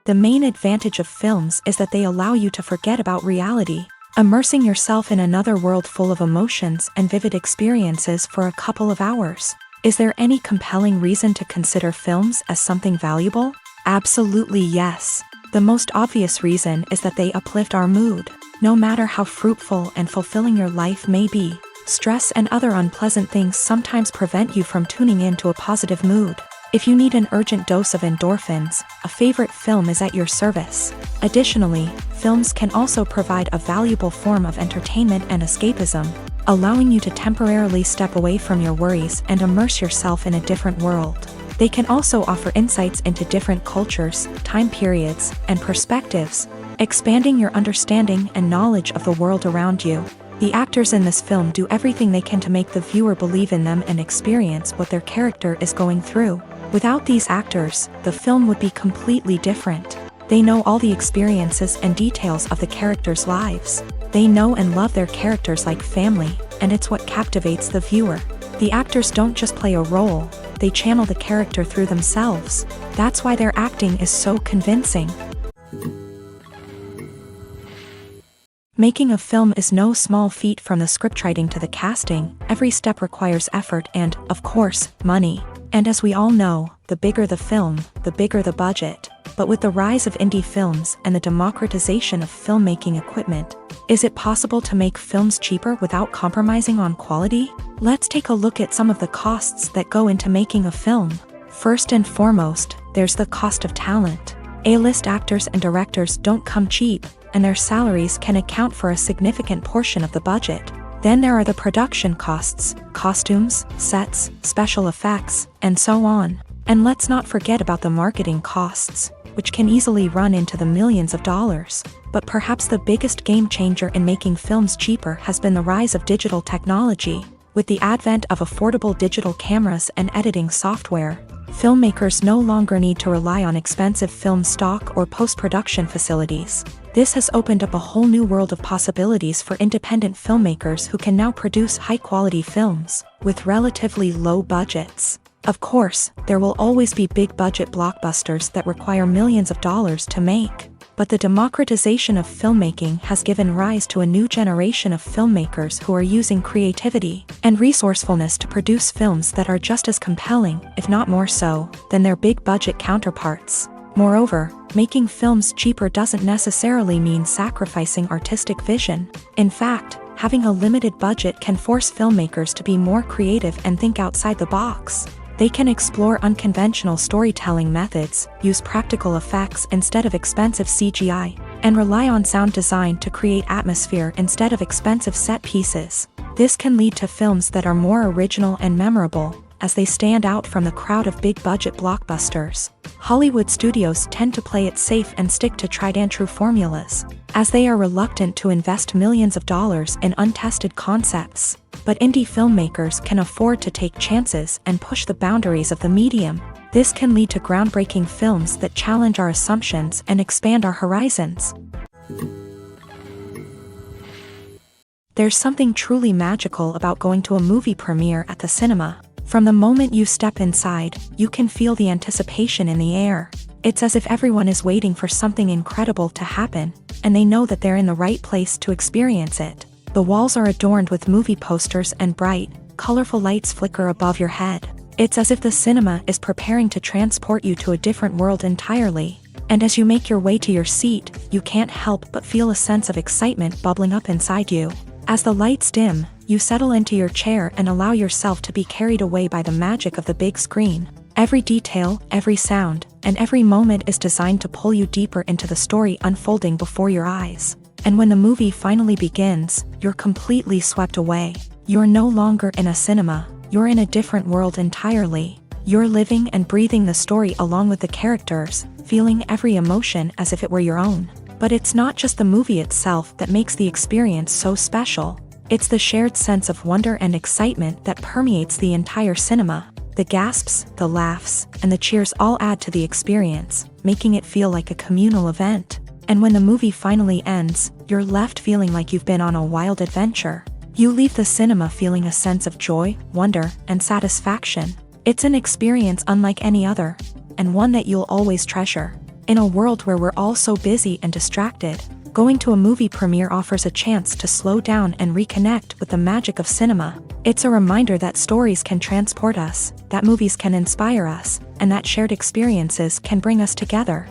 The main advantage of films is that they allow you to forget about reality, immersing yourself in another world full of emotions and vivid experiences for a couple of hours. Is there any compelling reason to consider films as something valuable? Absolutely yes. The most obvious reason is that they uplift our mood. No matter how fruitful and fulfilling your life may be, stress and other unpleasant things sometimes prevent you from tuning into a positive mood. If you need an urgent dose of endorphins, a favorite film is at your service. Additionally, films can also provide a valuable form of entertainment and escapism, allowing you to temporarily step away from your worries and immerse yourself in a different world. They can also offer insights into different cultures, time periods, and perspectives, expanding your understanding and knowledge of the world around you. The actors in this film do everything they can to make the viewer believe in them and experience what their character is going through. Without these actors, the film would be completely different. They know all the experiences and details of the characters' lives. They know and love their characters like family, and it's what captivates the viewer. The actors don't just play a role, they channel the character through themselves. That's why their acting is so convincing. Making a film is no small feat. From the scriptwriting to the casting, every step requires effort and, of course, money. And as we all know, the bigger the film, the bigger the budget. But with the rise of indie films and the democratization of filmmaking equipment, is it possible to make films cheaper without compromising on quality? Let's take a look at some of the costs that go into making a film. First and foremost, there's the cost of talent. A-list actors and directors don't come cheap, and their salaries can account for a significant portion of the budget. Then there are the production costs, costumes, sets, special effects, and so on. And let's not forget about the marketing costs, which can easily run into the millions of dollars. But perhaps the biggest game changer in making films cheaper has been the rise of digital technology. With the advent of affordable digital cameras and editing software, filmmakers no longer need to rely on expensive film stock or post-production facilities. This has opened up a whole new world of possibilities for independent filmmakers who can now produce high-quality films with relatively low budgets. Of course, there will always be big-budget blockbusters that require millions of dollars to make. But the democratization of filmmaking has given rise to a new generation of filmmakers who are using creativity and resourcefulness to produce films that are just as compelling, if not more so, than their big-budget counterparts. Moreover, making films cheaper doesn't necessarily mean sacrificing artistic vision. In fact, having a limited budget can force filmmakers to be more creative and think outside the box. They can explore unconventional storytelling methods, use practical effects instead of expensive CGI, and rely on sound design to create atmosphere instead of expensive set pieces. This can lead to films that are more original and memorable, as they stand out from the crowd of big-budget blockbusters. Hollywood studios tend to play it safe and stick to tried-and-true formulas, as they are reluctant to invest millions of dollars in untested concepts. But indie filmmakers can afford to take chances and push the boundaries of the medium. This can lead to groundbreaking films that challenge our assumptions and expand our horizons. There's something truly magical about going to a movie premiere at the cinema. From the moment you step inside, you can feel the anticipation in the air. It's as if everyone is waiting for something incredible to happen, and they know that they're in the right place to experience it. The walls are adorned with movie posters and bright, colorful lights flicker above your head. It's as if the cinema is preparing to transport you to a different world entirely. And as you make your way to your seat, you can't help but feel a sense of excitement bubbling up inside you. As the lights dim, you settle into your chair and allow yourself to be carried away by the magic of the big screen. Every detail, every sound, and every moment is designed to pull you deeper into the story unfolding before your eyes. And when the movie finally begins, you're completely swept away. You're no longer in a cinema, you're in a different world entirely. You're living and breathing the story along with the characters, feeling every emotion as if it were your own. But it's not just the movie itself that makes the experience so special. It's the shared sense of wonder and excitement that permeates the entire cinema. The gasps, the laughs, and the cheers all add to the experience, making it feel like a communal event. And when the movie finally ends, you're left feeling like you've been on a wild adventure. You leave the cinema feeling a sense of joy, wonder, and satisfaction. It's an experience unlike any other, and one that you'll always treasure. In a world where we're all so busy and distracted, going to a movie premiere offers a chance to slow down and reconnect with the magic of cinema. It's a reminder that stories can transport us, that movies can inspire us, and that shared experiences can bring us together.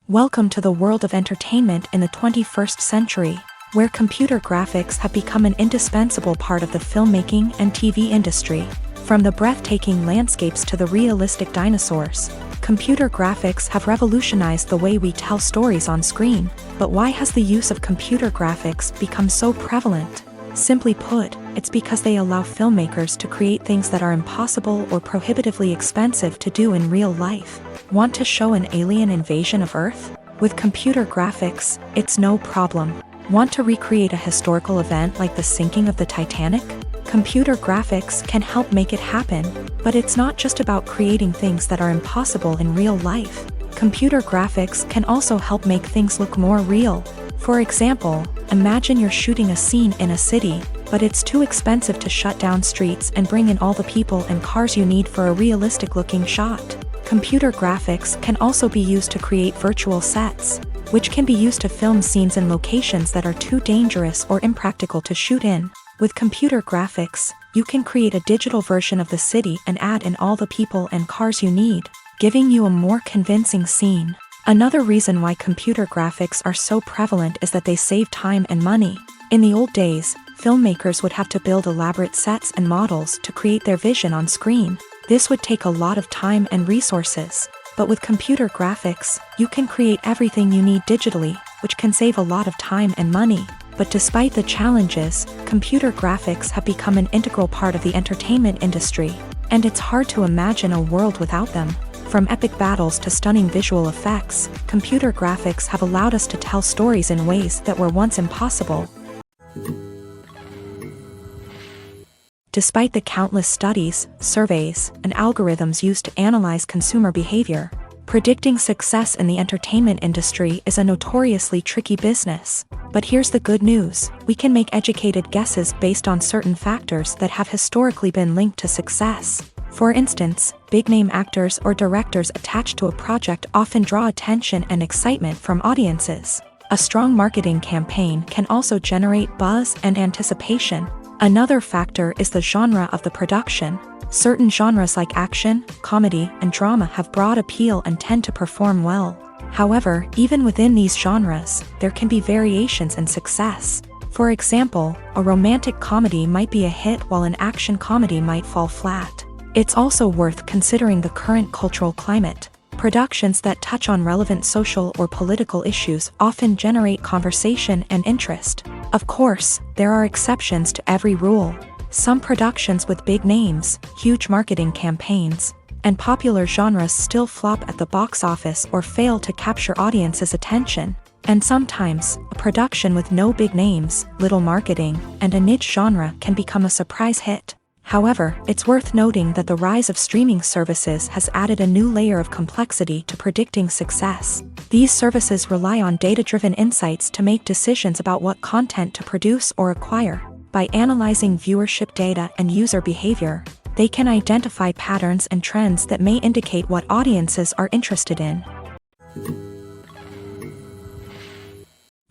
Welcome to the world of entertainment in the 21st century, where computer graphics have become an indispensable part of the filmmaking and TV industry. From the breathtaking landscapes to the realistic dinosaurs, computer graphics have revolutionized the way we tell stories on screen. But why has the use of computer graphics become so prevalent? Simply put, it's because they allow filmmakers to create things that are impossible or prohibitively expensive to do in real life. Want to show an alien invasion of Earth? With computer graphics, it's no problem. Want to recreate a historical event like the sinking of the Titanic? Computer graphics can help make it happen, but it's not just about creating things that are impossible in real life. Computer graphics can also help make things look more real. For example, imagine you're shooting a scene in a city, but it's too expensive to shut down streets and bring in all the people and cars you need for a realistic-looking shot. Computer graphics can also be used to create virtual sets, which can be used to film scenes in locations that are too dangerous or impractical to shoot in. With computer graphics, you can create a digital version of the city and add in all the people and cars you need, giving you a more convincing scene. Another reason why computer graphics are so prevalent is that they save time and money. In the old days, filmmakers would have to build elaborate sets and models to create their vision on screen. This would take a lot of time and resources. But with computer graphics, you can create everything you need digitally, which can save a lot of time and money. But despite the challenges, computer graphics have become an integral part of the entertainment industry, and it's hard to imagine a world without them. From epic battles to stunning visual effects, computer graphics have allowed us to tell stories in ways that were once impossible. Despite the countless studies, surveys, and algorithms used to analyze consumer behavior, predicting success in the entertainment industry is a notoriously tricky business. But here's the good news: we can make educated guesses based on certain factors that have historically been linked to success. For instance, big-name actors or directors attached to a project often draw attention and excitement from audiences. A strong marketing campaign can also generate buzz and anticipation. Another factor is the genre of the production. Certain genres like action, comedy, and drama have broad appeal and tend to perform well. However, even within these genres, there can be variations in success. For example, a romantic comedy might be a hit while an action comedy might fall flat. It's also worth considering the current cultural climate. Productions that touch on relevant social or political issues often generate conversation and interest. Of course, there are exceptions to every rule. Some productions with big names, huge marketing campaigns, and popular genres still flop at the box office or fail to capture audiences' attention. And sometimes, a production with no big names, little marketing, and a niche genre can become a surprise hit. However, it's worth noting that the rise of streaming services has added a new layer of complexity to predicting success. These services rely on data-driven insights to make decisions about what content to produce or acquire. By analyzing viewership data and user behavior, they can identify patterns and trends that may indicate what audiences are interested in.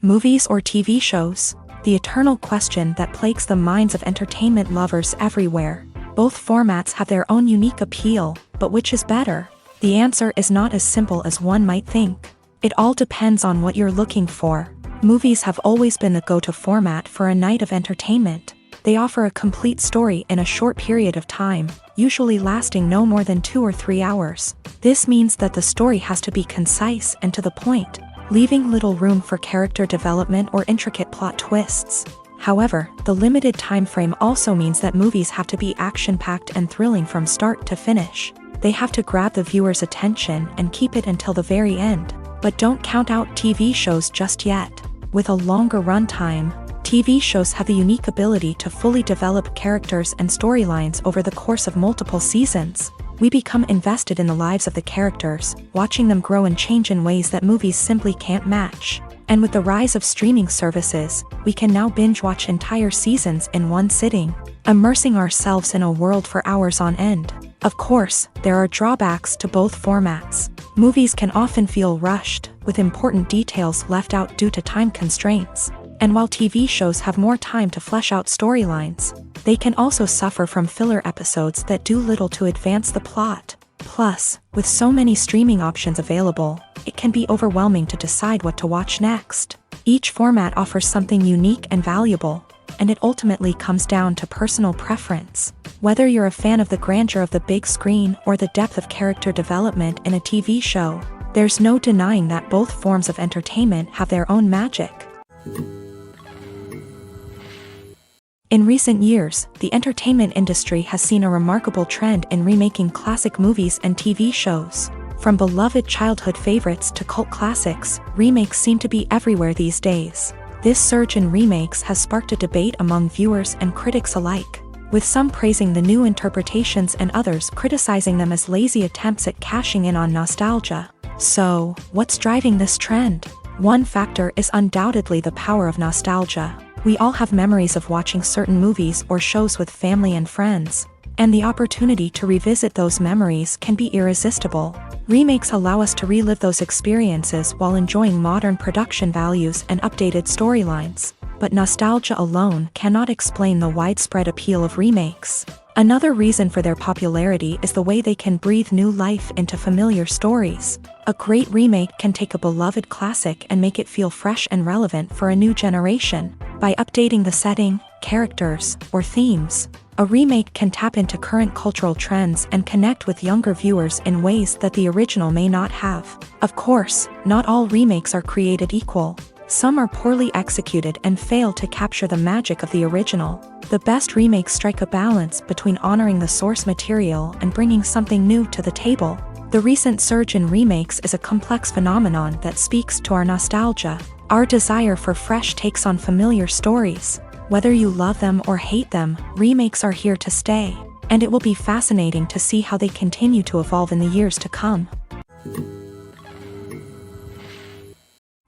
Movies or TV shows? The eternal question that plagues the minds of entertainment lovers everywhere. Both formats have their own unique appeal, but which is better? The answer is not as simple as one might think. It all depends on what you're looking for. Movies have always been the go-to format for a night of entertainment. They offer a complete story in a short period of time, usually lasting no more than 2 or 3 hours. This means that the story has to be concise and to the point, leaving little room for character development or intricate plot twists. However, the limited time frame also means that movies have to be action-packed and thrilling from start to finish. They have to grab the viewer's attention and keep it until the very end. But don't count out TV shows just yet. With a longer runtime, TV shows have the unique ability to fully develop characters and storylines over the course of multiple seasons. We become invested in the lives of the characters, watching them grow and change in ways that movies simply can't match. And with the rise of streaming services, we can now binge-watch entire seasons in one sitting, immersing ourselves in a world for hours on end. Of course, there are drawbacks to both formats. Movies can often feel rushed, with important details left out due to time constraints. And while TV shows have more time to flesh out storylines, they can also suffer from filler episodes that do little to advance the plot. Plus, with so many streaming options available, it can be overwhelming to decide what to watch next. Each format offers something unique and valuable, and it ultimately comes down to personal preference. Whether you're a fan of the grandeur of the big screen or the depth of character development in a TV show, there's no denying that both forms of entertainment have their own magic. In recent years, the entertainment industry has seen a remarkable trend in remaking classic movies and TV shows. From beloved childhood favorites to cult classics, remakes seem to be everywhere these days. This surge in remakes has sparked a debate among viewers and critics alike, with some praising the new interpretations and others criticizing them as lazy attempts at cashing in on nostalgia. So, what's driving this trend? One factor is undoubtedly the power of nostalgia. We all have memories of watching certain movies or shows with family and friends, and the opportunity to revisit those memories can be irresistible. Remakes allow us to relive those experiences while enjoying modern production values and updated storylines. But nostalgia alone cannot explain the widespread appeal of remakes. Another reason for their popularity is the way they can breathe new life into familiar stories. A great remake can take a beloved classic and make it feel fresh and relevant for a new generation. By updating the setting, characters, or themes, a remake can tap into current cultural trends and connect with younger viewers in ways that the original may not have. Of course, not all remakes are created equal. Some are poorly executed and fail to capture the magic of the original. The best remakes strike a balance between honoring the source material and bringing something new to the table. The recent surge in remakes is a complex phenomenon that speaks to our nostalgia, our desire for fresh takes on familiar stories. Whether you love them or hate them, remakes are here to stay, and it will be fascinating to see how they continue to evolve in the years to come.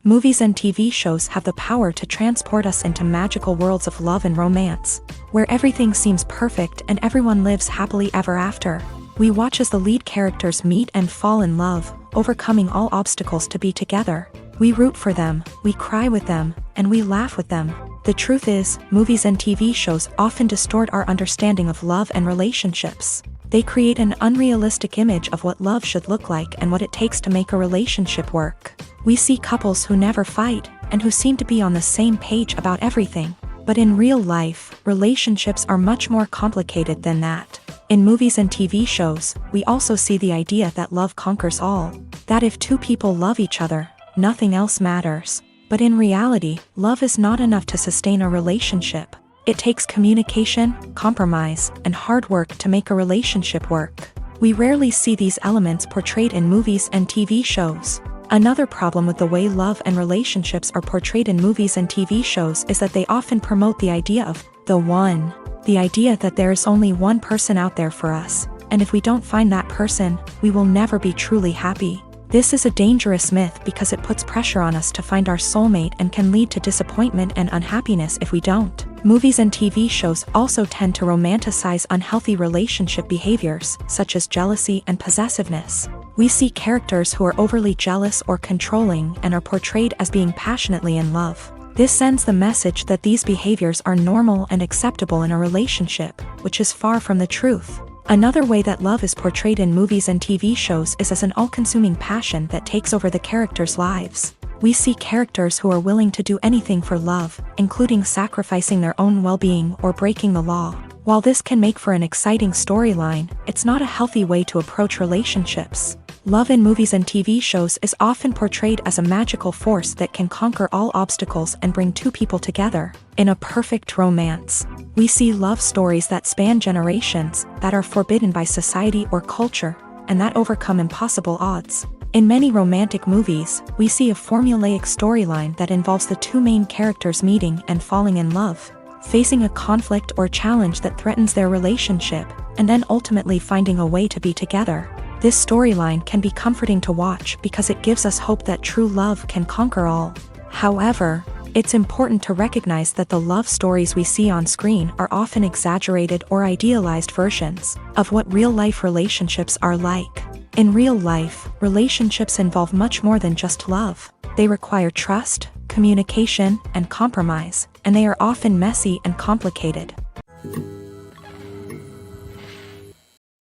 Movies and TV shows have the power to transport us into magical worlds of love and romance, where everything seems perfect and everyone lives happily ever after. We watch as the lead characters meet and fall in love, overcoming all obstacles to be together. We root for them, we cry with them, and we laugh with them. The truth is, movies and TV shows often distort our understanding of love and relationships. They create an unrealistic image of what love should look like and what it takes to make a relationship work. We see couples who never fight, and who seem to be on the same page about everything. But in real life, relationships are much more complicated than that. In movies and TV shows, we also see the idea that love conquers all. That if two people love each other, nothing else matters. But in reality, love is not enough to sustain a relationship. It takes communication, compromise, and hard work to make a relationship work. We rarely see these elements portrayed in movies and TV shows. Another problem with the way love and relationships are portrayed in movies and TV shows is that they often promote the idea of the one. The idea that there is only one person out there for us, and if we don't find that person, we will never be truly happy. This is a dangerous myth because it puts pressure on us to find our soulmate and can lead to disappointment and unhappiness if we don't. Movies and TV shows also tend to romanticize unhealthy relationship behaviors, such as jealousy and possessiveness. We see characters who are overly jealous or controlling and are portrayed as being passionately in love. This sends the message that these behaviors are normal and acceptable in a relationship, which is far from the truth. Another way that love is portrayed in movies and TV shows is as an all-consuming passion that takes over the characters' lives. We see characters who are willing to do anything for love, including sacrificing their own well-being or breaking the law. While this can make for an exciting storyline, it's not a healthy way to approach relationships. Love in movies and TV shows is often portrayed as a magical force that can conquer all obstacles and bring two people together. In a perfect romance, we see love stories that span generations, that are forbidden by society or culture, and that overcome impossible odds. In many romantic movies, we see a formulaic storyline that involves the two main characters meeting and falling in love, facing a conflict or challenge that threatens their relationship, and then ultimately finding a way to be together. This storyline can be comforting to watch because it gives us hope that true love can conquer all. However, it's important to recognize that the love stories we see on screen are often exaggerated or idealized versions of what real-life relationships are like. In real life, relationships involve much more than just love. They require trust, communication, and compromise, and they are often messy and complicated.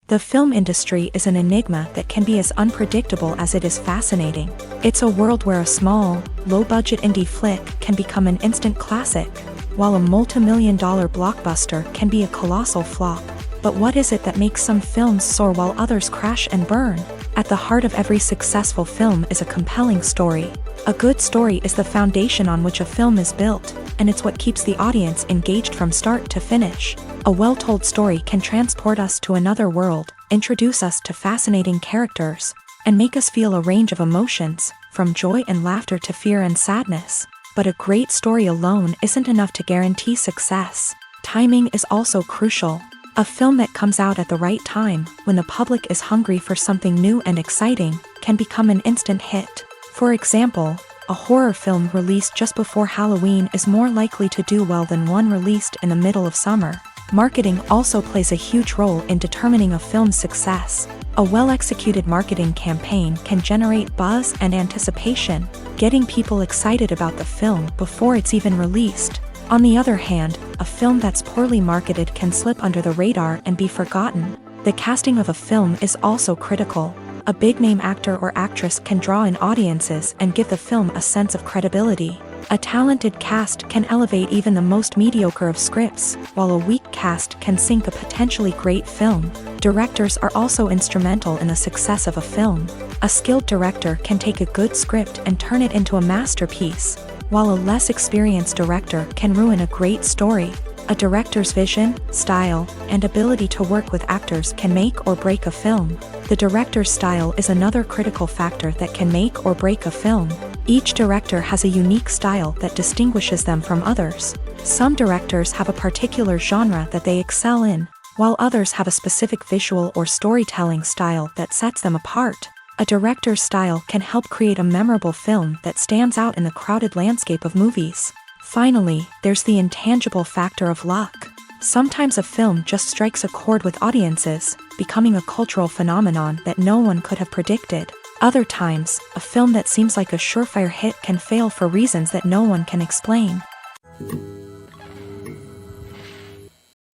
The film industry is an enigma that can be as unpredictable as it is fascinating. It's a world where a small, low-budget indie flick can become an instant classic, while a multi-million-dollar blockbuster can be a colossal flop. But what is it that makes some films soar while others crash and burn? At the heart of every successful film is a compelling story. A good story is the foundation on which a film is built, and it's what keeps the audience engaged from start to finish. A well-told story can transport us to another world, introduce us to fascinating characters, and make us feel a range of emotions, from joy and laughter to fear and sadness. But a great story alone isn't enough to guarantee success. Timing is also crucial. A film that comes out at the right time, when the public is hungry for something new and exciting, can become an instant hit. For example, a horror film released just before Halloween is more likely to do well than one released in the middle of summer. Marketing also plays a huge role in determining a film's success. A well-executed marketing campaign can generate buzz and anticipation, getting people excited about the film before it's even released. On the other hand, a film that's poorly marketed can slip under the radar and be forgotten. The casting of a film is also critical. A big-name actor or actress can draw in audiences and give the film a sense of credibility. A talented cast can elevate even the most mediocre of scripts, while a weak cast can sink a potentially great film. Directors are also instrumental in the success of a film. A skilled director can take a good script and turn it into a masterpiece, while a less experienced director can ruin a great story. A director's vision, style, and ability to work with actors can make or break a film. The director's style is another critical factor that can make or break a film. Each director has a unique style that distinguishes them from others. Some directors have a particular genre that they excel in, while others have a specific visual or storytelling style that sets them apart. A director's style can help create a memorable film that stands out in the crowded landscape of movies. Finally, there's the intangible factor of luck. Sometimes a film just strikes a chord with audiences, becoming a cultural phenomenon that no one could have predicted. Other times, a film that seems like a surefire hit can fail for reasons that no one can explain.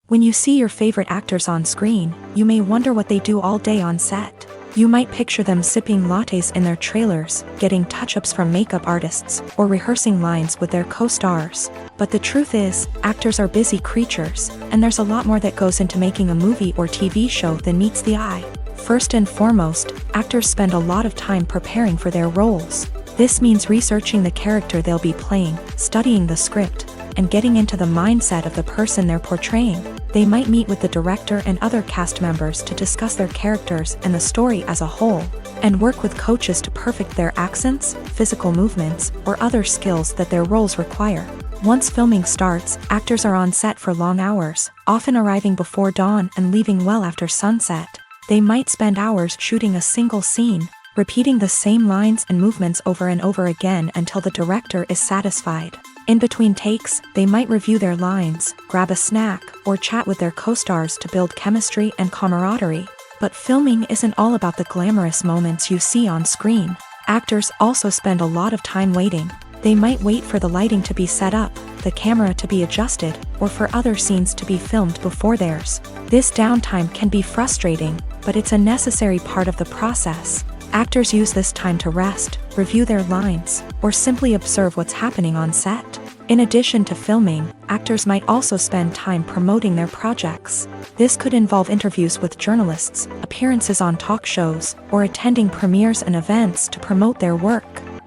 When you see your favorite actors on screen, you may wonder what they do all day on set. You might picture them sipping lattes in their trailers, getting touch-ups from makeup artists, or rehearsing lines with their co-stars. But the truth is, actors are busy creatures, and there's a lot more that goes into making a movie or TV show than meets the eye. First and foremost, actors spend a lot of time preparing for their roles. This means researching the character they'll be playing, studying the script, and getting into the mindset of the person they're portraying. They might meet with the director and other cast members to discuss their characters and the story as a whole, and work with coaches to perfect their accents, physical movements, or other skills that their roles require. Once filming starts, actors are on set for long hours, often arriving before dawn and leaving well after sunset. They might spend hours shooting a single scene, repeating the same lines and movements over and over again until the director is satisfied. In between takes, they might review their lines, grab a snack, or chat with their co-stars to build chemistry and camaraderie. But filming isn't all about the glamorous moments you see on screen. Actors also spend a lot of time waiting. They might wait for the lighting to be set up, the camera to be adjusted, or for other scenes to be filmed before theirs. This downtime can be frustrating, but it's a necessary part of the process. Actors use this time to rest, review their lines, or simply observe what's happening on set. In addition to filming, actors might also spend time promoting their projects. This could involve interviews with journalists, appearances on talk shows, or attending premieres and events to promote their work.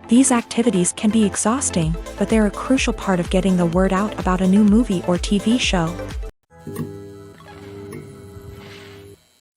These activities can be exhausting, but they're a crucial part of getting the word out about a new movie or TV show.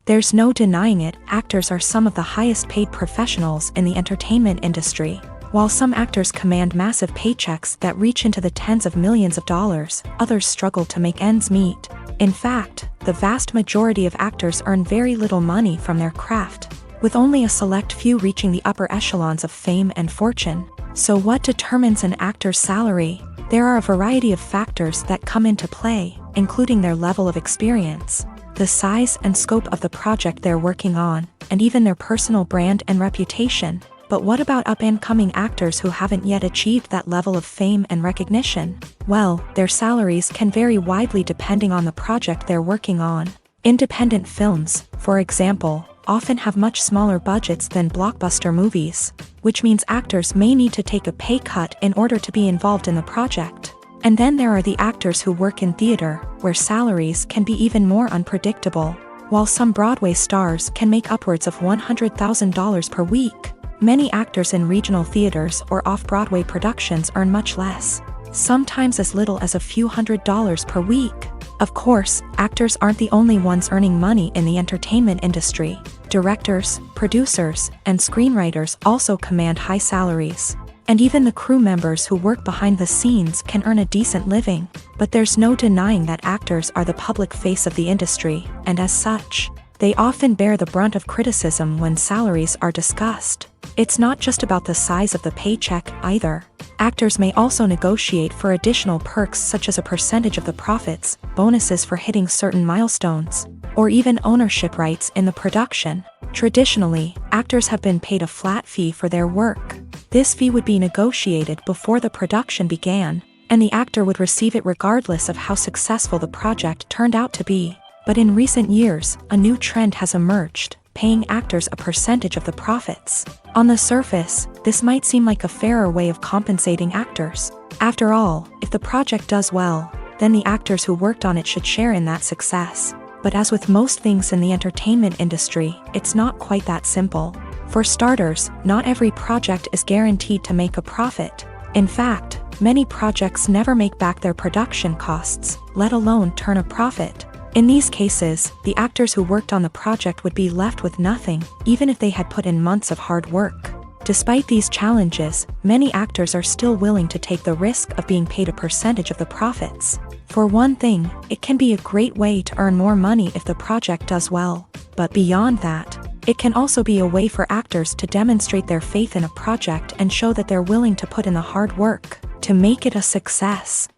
There's no denying it, actors are some of the highest paid professionals in the entertainment industry. While some actors command massive paychecks that reach into the tens of millions of dollars, others struggle to make ends meet. In fact, the vast majority of actors earn very little money from their craft. with only a select few reaching the upper echelons of fame and fortune. So what determines an actor's salary? There are a variety of factors that come into play, including their level of experience, the size and scope of the project they're working on, and even their personal brand and reputation. But what about up-and-coming actors who haven't yet achieved that level of fame and recognition? Well, their salaries can vary widely depending on the project they're working on. Independent films, for example, often have much smaller budgets than blockbuster movies, which means actors may need to take a pay cut in order to be involved in the project. And then there are the actors who work in theater, where salaries can be even more unpredictable. While some Broadway stars can make upwards of $100,000 per week, many actors in regional theaters or off-Broadway productions earn much less, sometimes as little as a few $100s per week. Of course, actors aren't the only ones earning money in the entertainment industry. Directors, producers, and screenwriters also command high salaries. And even the crew members who work behind the scenes can earn a decent living. But there's no denying that actors are the public face of the industry, and as such, they often bear the brunt of criticism when salaries are discussed. It's not just about the size of the paycheck, either. Actors may also negotiate for additional perks such as a percentage of the profits, bonuses for hitting certain milestones, or even ownership rights in the production. Traditionally, actors have been paid a flat fee for their work. This fee would be negotiated before the production began, and the actor would receive it regardless of how successful the project turned out to be. But in recent years, a new trend has emerged, paying actors a percentage of the profits. On the surface, this might seem like a fairer way of compensating actors. After all, if the project does well, then the actors who worked on it should share in that success. But as with most things in the entertainment industry, it's not quite that simple. For starters, not every project is guaranteed to make a profit. In fact, many projects never make back their production costs, let alone turn a profit. In these cases, the actors who worked on the project would be left with nothing, even if they had put in months of hard work. Despite these challenges, many actors are still willing to take the risk of being paid a percentage of the profits. For one thing, it can be a great way to earn more money if the project does well. But beyond that, it can also be a way for actors to demonstrate their faith in a project and show that they're willing to put in the hard work to make it a success.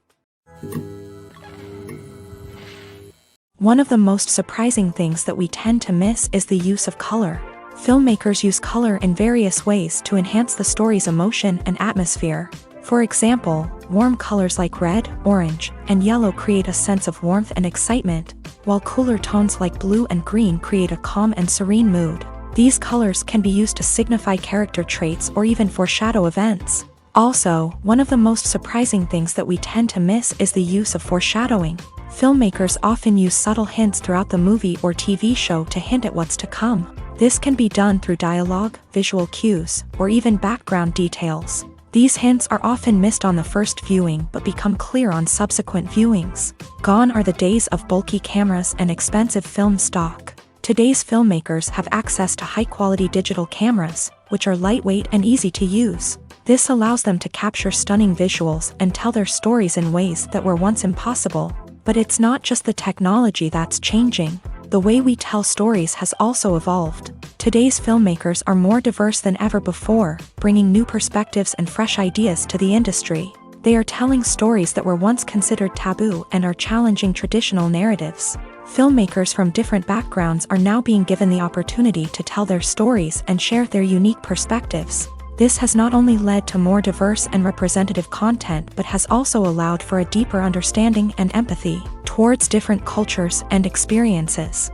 One of the most surprising things that we tend to miss is the use of color. Filmmakers use color in various ways to enhance the story's emotion and atmosphere. For example, warm colors like red, orange, and yellow create a sense of warmth and excitement, while cooler tones like blue and green create a calm and serene mood. These colors can be used to signify character traits or even foreshadow events. Also, one of the most surprising things that we tend to miss is the use of foreshadowing. Filmmakers often use subtle hints throughout the movie or TV show to hint at what's to come. This can be done through dialogue, visual cues, or even background details. These hints are often missed on the first viewing but become clear on subsequent viewings. Gone are the days of bulky cameras and expensive film stock. Today's filmmakers have access to high-quality digital cameras, which are lightweight and easy to use. This allows them to capture stunning visuals and tell their stories in ways that were once impossible. But it's not just the technology that's changing. The way we tell stories has also evolved. Today's filmmakers are more diverse than ever before, bringing new perspectives and fresh ideas to the industry. They are telling stories that were once considered taboo and are challenging traditional narratives. Filmmakers from different backgrounds are now being given the opportunity to tell their stories and share their unique perspectives. This has not only led to more diverse and representative content but has also allowed for a deeper understanding and empathy towards different cultures and experiences.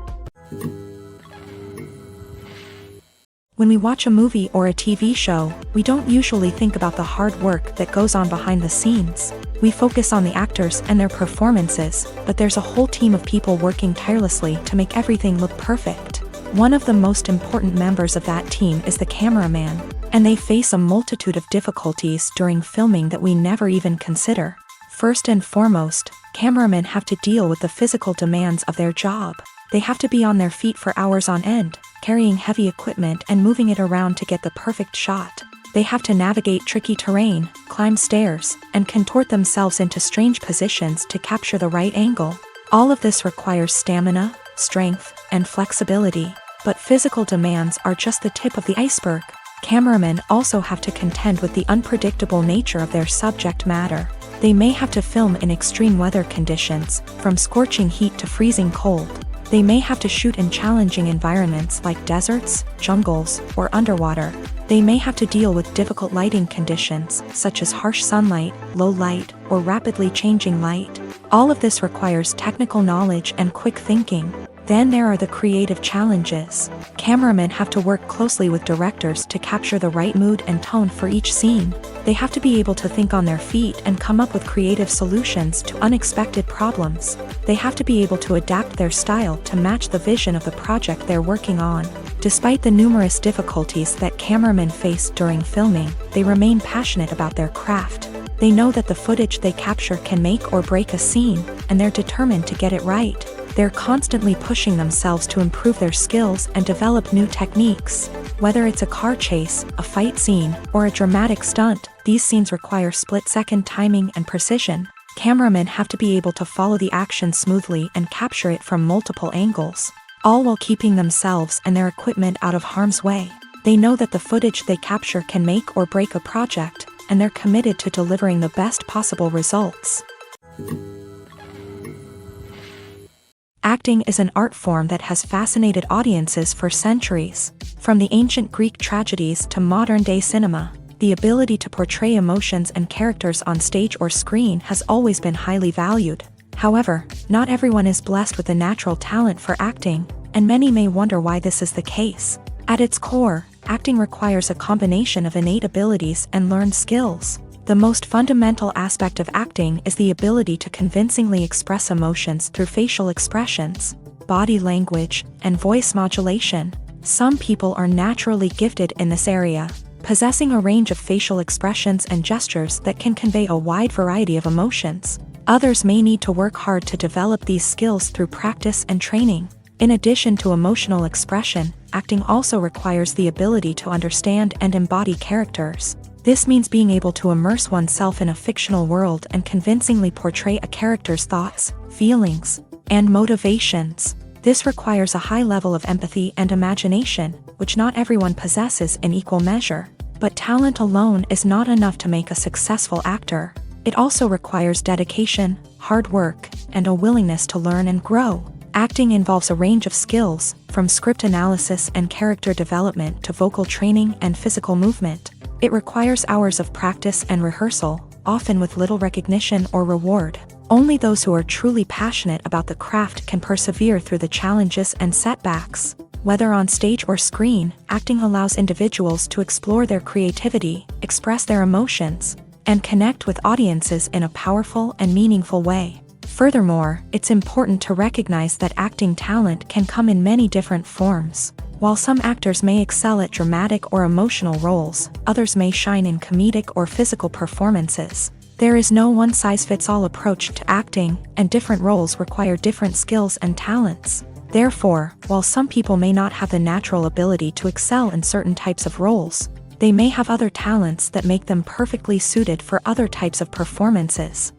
When we watch a movie or a TV show, we don't usually think about the hard work that goes on behind the scenes. We focus on the actors and their performances, but there's a whole team of people working tirelessly to make everything look perfect. One of the most important members of that team is the cameraman, and they face a multitude of difficulties during filming that we never even consider. First and foremost, cameramen have to deal with the physical demands of their job. They have to be on their feet for hours on end, carrying heavy equipment and moving it around to get the perfect shot. They have to navigate tricky terrain, climb stairs, and contort themselves into strange positions to capture the right angle. All of this requires stamina, strength, and flexibility. But physical demands are just the tip of the iceberg. Cameramen also have to contend with the unpredictable nature of their subject matter. They may have to film in extreme weather conditions, from scorching heat to freezing cold. They may have to shoot in challenging environments like deserts, jungles, or underwater. They may have to deal with difficult lighting conditions, such as harsh sunlight, low light, or rapidly changing light. All of this requires technical knowledge and quick thinking. Then there are the creative challenges. Cameramen have to work closely with directors to capture the right mood and tone for each scene. They have to be able to think on their feet and come up with creative solutions to unexpected problems. They have to be able to adapt their style to match the vision of the project they're working on. Despite the numerous difficulties that cameramen face during filming, they remain passionate about their craft. They know that the footage they capture can make or break a scene, and they're determined to get it right. They're constantly pushing themselves to improve their skills and develop new techniques. Whether it's a car chase, a fight scene, or a dramatic stunt, these scenes require split-second timing and precision. Cameramen have to be able to follow the action smoothly and capture it from multiple angles, all while keeping themselves and their equipment out of harm's way. They know that the footage they capture can make or break a project, and they're committed to delivering the best possible results. Acting is an art form that has fascinated audiences for centuries. From the ancient Greek tragedies to modern-day cinema, the ability to portray emotions and characters on stage or screen has always been highly valued. However, not everyone is blessed with a natural talent for acting, and many may wonder why this is the case. At its core, acting requires a combination of innate abilities and learned skills. The most fundamental aspect of acting is the ability to convincingly express emotions through facial expressions, body language, and voice modulation. Some people are naturally gifted in this area, possessing a range of facial expressions and gestures that can convey a wide variety of emotions. Others may need to work hard to develop these skills through practice and training. In addition to emotional expression, acting also requires the ability to understand and embody characters. This means being able to immerse oneself in a fictional world and convincingly portray a character's thoughts, feelings, and motivations. This requires a high level of empathy and imagination, which not everyone possesses in equal measure. But talent alone is not enough to make a successful actor. It also requires dedication, hard work, and a willingness to learn and grow. Acting involves a range of skills, from script analysis and character development to vocal training and physical movement. It requires hours of practice and rehearsal, often with little recognition or reward. Only those who are truly passionate about the craft can persevere through the challenges and setbacks. Whether on stage or screen, acting allows individuals to explore their creativity, express their emotions, and connect with audiences in a powerful and meaningful way. Furthermore, it's important to recognize that acting talent can come in many different forms. While some actors may excel at dramatic or emotional roles, others may shine in comedic or physical performances. There is no one-size-fits-all approach to acting, and different roles require different skills and talents. Therefore, while some people may not have the natural ability to excel in certain types of roles, they may have other talents that make them perfectly suited for other types of performances.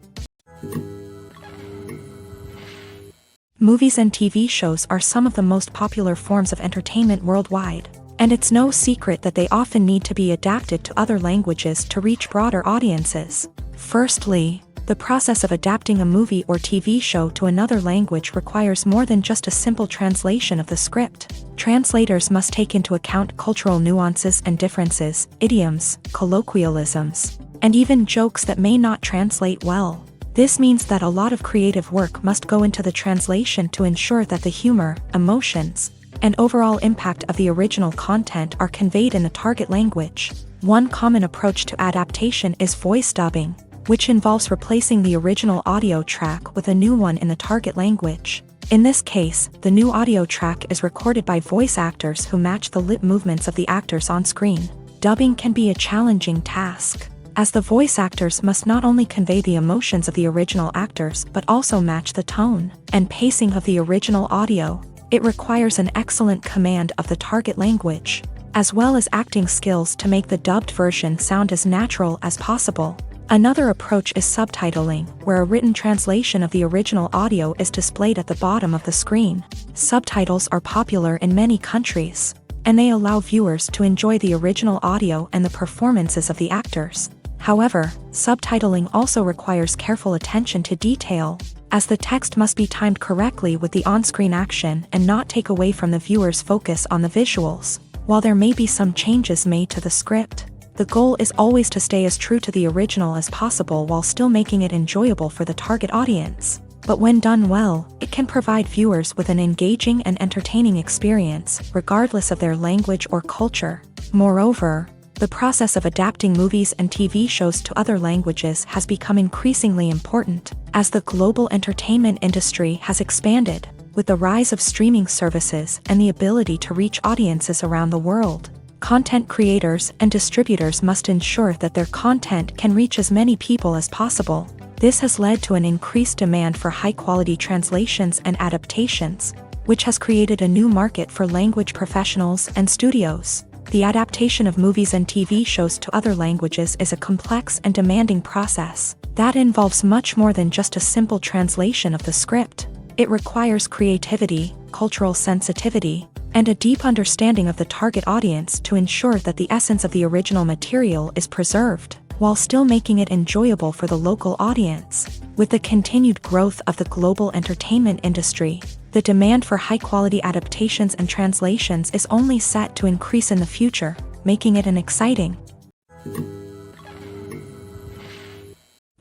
Movies and TV shows are some of the most popular forms of entertainment worldwide, and it's no secret that they often need to be adapted to other languages to reach broader audiences. Firstly, the process of adapting a movie or TV show to another language requires more than just a simple translation of the script. Translators must take into account cultural nuances and differences, idioms, colloquialisms, and even jokes that may not translate well. This means that a lot of creative work must go into the translation to ensure that the humor, emotions, and overall impact of the original content are conveyed in the target language. One common approach to adaptation is voice dubbing, which involves replacing the original audio track with a new one in the target language. In this case, the new audio track is recorded by voice actors who match the lip movements of the actors on screen. Dubbing can be a challenging task, as the voice actors must not only convey the emotions of the original actors but also match the tone and pacing of the original audio. It requires an excellent command of the target language, as well as acting skills to make the dubbed version sound as natural as possible. Another approach is subtitling, where a written translation of the original audio is displayed at the bottom of the screen. Subtitles are popular in many countries, and they allow viewers to enjoy the original audio and the performances of the actors. However, subtitling also requires careful attention to detail, as the text must be timed correctly with the on-screen action and not take away from the viewer's focus on the visuals. While there may be some changes made to the script, the goal is always to stay as true to the original as possible while still making it enjoyable for the target audience. But when done well, it can provide viewers with an engaging and entertaining experience, regardless of their language or culture. Moreover, the process of adapting movies and TV shows to other languages has become increasingly important, as the global entertainment industry has expanded, with the rise of streaming services and the ability to reach audiences around the world. Content creators and distributors must ensure that their content can reach as many people as possible. This has led to an increased demand for high-quality translations and adaptations, which has created a new market for language professionals and studios. The adaptation of movies and TV shows to other languages is a complex and demanding process that involves much more than just a simple translation of the script. It requires creativity, cultural sensitivity, and a deep understanding of the target audience to ensure that the essence of the original material is preserved, while still making it enjoyable for the local audience. With the continued growth of the global entertainment industry, the demand for high-quality adaptations and translations is only set to increase in the future, making it an exciting.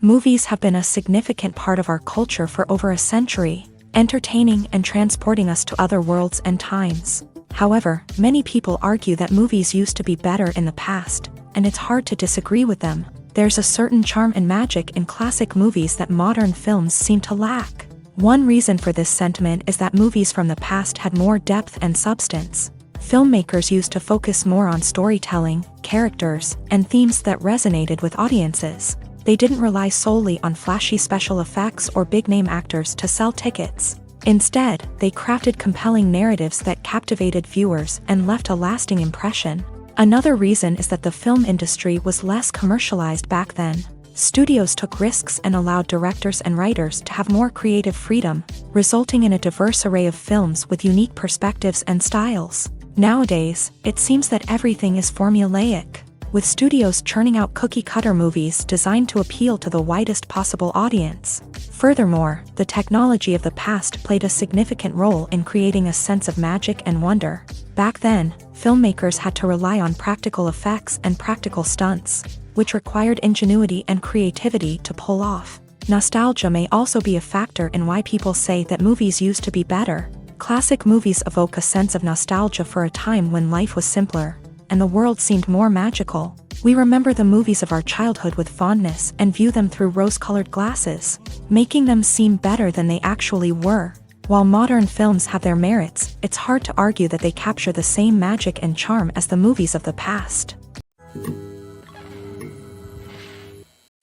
Movies have been a significant part of our culture for over a century, entertaining and transporting us to other worlds and times. However, many people argue that movies used to be better in the past, and it's hard to disagree with them. There's a certain charm and magic in classic movies that modern films seem to lack. One reason for this sentiment is that movies from the past had more depth and substance. Filmmakers used to focus more on storytelling, characters, and themes that resonated with audiences. They didn't rely solely on flashy special effects or big-name actors to sell tickets. Instead, they crafted compelling narratives that captivated viewers and left a lasting impression. Another reason is that the film industry was less commercialized back then. Studios took risks and allowed directors and writers to have more creative freedom, resulting in a diverse array of films with unique perspectives and styles. Nowadays, it seems that everything is formulaic, with studios churning out cookie-cutter movies designed to appeal to the widest possible audience. Furthermore, the technology of the past played a significant role in creating a sense of magic and wonder. Back then, filmmakers had to rely on practical effects and practical stunts, which required ingenuity and creativity to pull off. Nostalgia may also be a factor in why people say that movies used to be better. Classic movies evoke a sense of nostalgia for a time when life was simpler, and the world seemed more magical. We remember the movies of our childhood with fondness and view them through rose-colored glasses, making them seem better than they actually were. While modern films have their merits, it's hard to argue that they capture the same magic and charm as the movies of the past.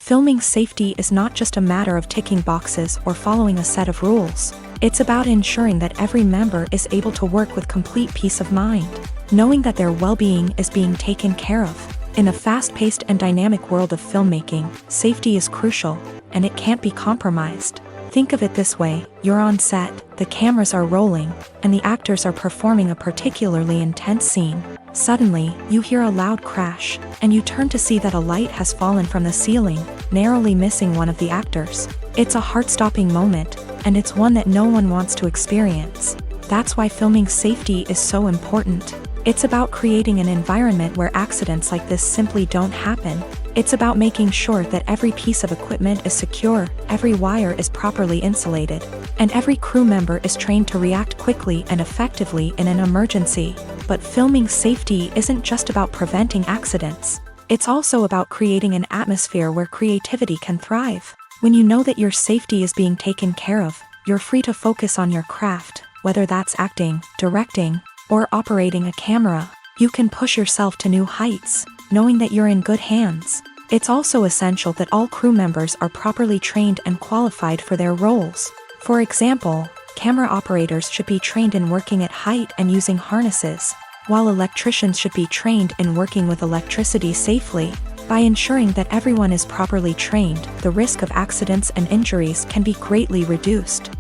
Filming safety is not just a matter of ticking boxes or following a set of rules. It's about ensuring that every member is able to work with complete peace of mind, knowing that their well-being is being taken care of. In a fast-paced and dynamic world of filmmaking, safety is crucial, and it can't be compromised. Think of it this way: you're on set, the cameras are rolling, and the actors are performing a particularly intense scene. Suddenly, you hear a loud crash, and you turn to see that a light has fallen from the ceiling, narrowly missing one of the actors. It's a heart-stopping moment, and it's one that no one wants to experience. That's why filming safety is so important. It's about creating an environment where accidents like this simply don't happen. It's about making sure that every piece of equipment is secure, every wire is properly insulated, and every crew member is trained to react quickly and effectively in an emergency. But filming safety isn't just about preventing accidents. It's also about creating an atmosphere where creativity can thrive. When you know that your safety is being taken care of, you're free to focus on your craft, whether that's acting, directing, or operating a camera. You can push yourself to new heights, knowing that you're in good hands. It's also essential that all crew members are properly trained and qualified for their roles. For example, camera operators should be trained in working at height and using harnesses, while electricians should be trained in working with electricity safely. By ensuring that everyone is properly trained, the risk of accidents and injuries can be greatly reduced.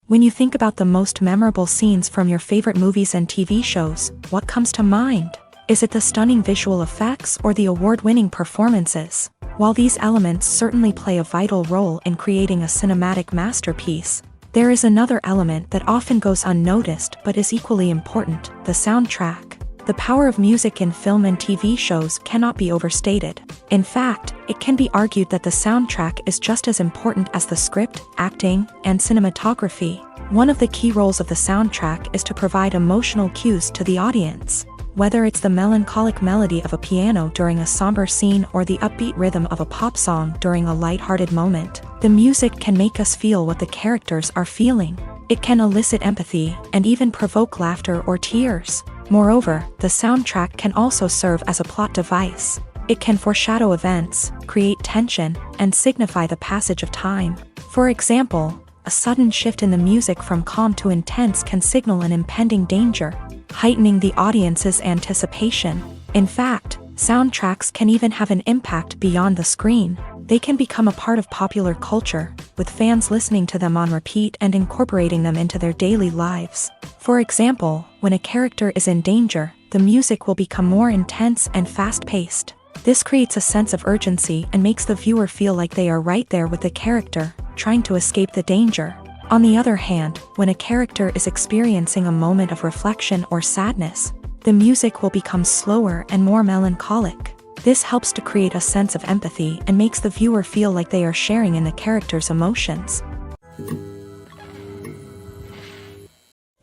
When you think about the most memorable scenes from your favorite movies and TV shows, what comes to mind? Is it the stunning visual effects or the award-winning performances? While these elements certainly play a vital role in creating a cinematic masterpiece, there is another element that often goes unnoticed but is equally important: the soundtrack. The power of music in film and TV shows cannot be overstated. In fact, it can be argued that the soundtrack is just as important as the script, acting, and cinematography. One of the key roles of the soundtrack is to provide emotional cues to the audience. Whether it's the melancholic melody of a piano during a somber scene or the upbeat rhythm of a pop song during a lighthearted moment, the music can make us feel what the characters are feeling. It can elicit empathy and even provoke laughter or tears. Moreover, the soundtrack can also serve as a plot device. It can foreshadow events, create tension, and signify the passage of time. For example, a sudden shift in the music from calm to intense can signal an impending danger, heightening the audience's anticipation. In fact, soundtracks can even have an impact beyond the screen. They can become a part of popular culture, with fans listening to them on repeat and incorporating them into their daily lives. For example, when a character is in danger, the music will become more intense and fast-paced. This creates a sense of urgency and makes the viewer feel like they are right there with the character, trying to escape the danger. On the other hand, when a character is experiencing a moment of reflection or sadness, the music will become slower and more melancholic. This helps to create a sense of empathy and makes the viewer feel like they are sharing in the character's emotions.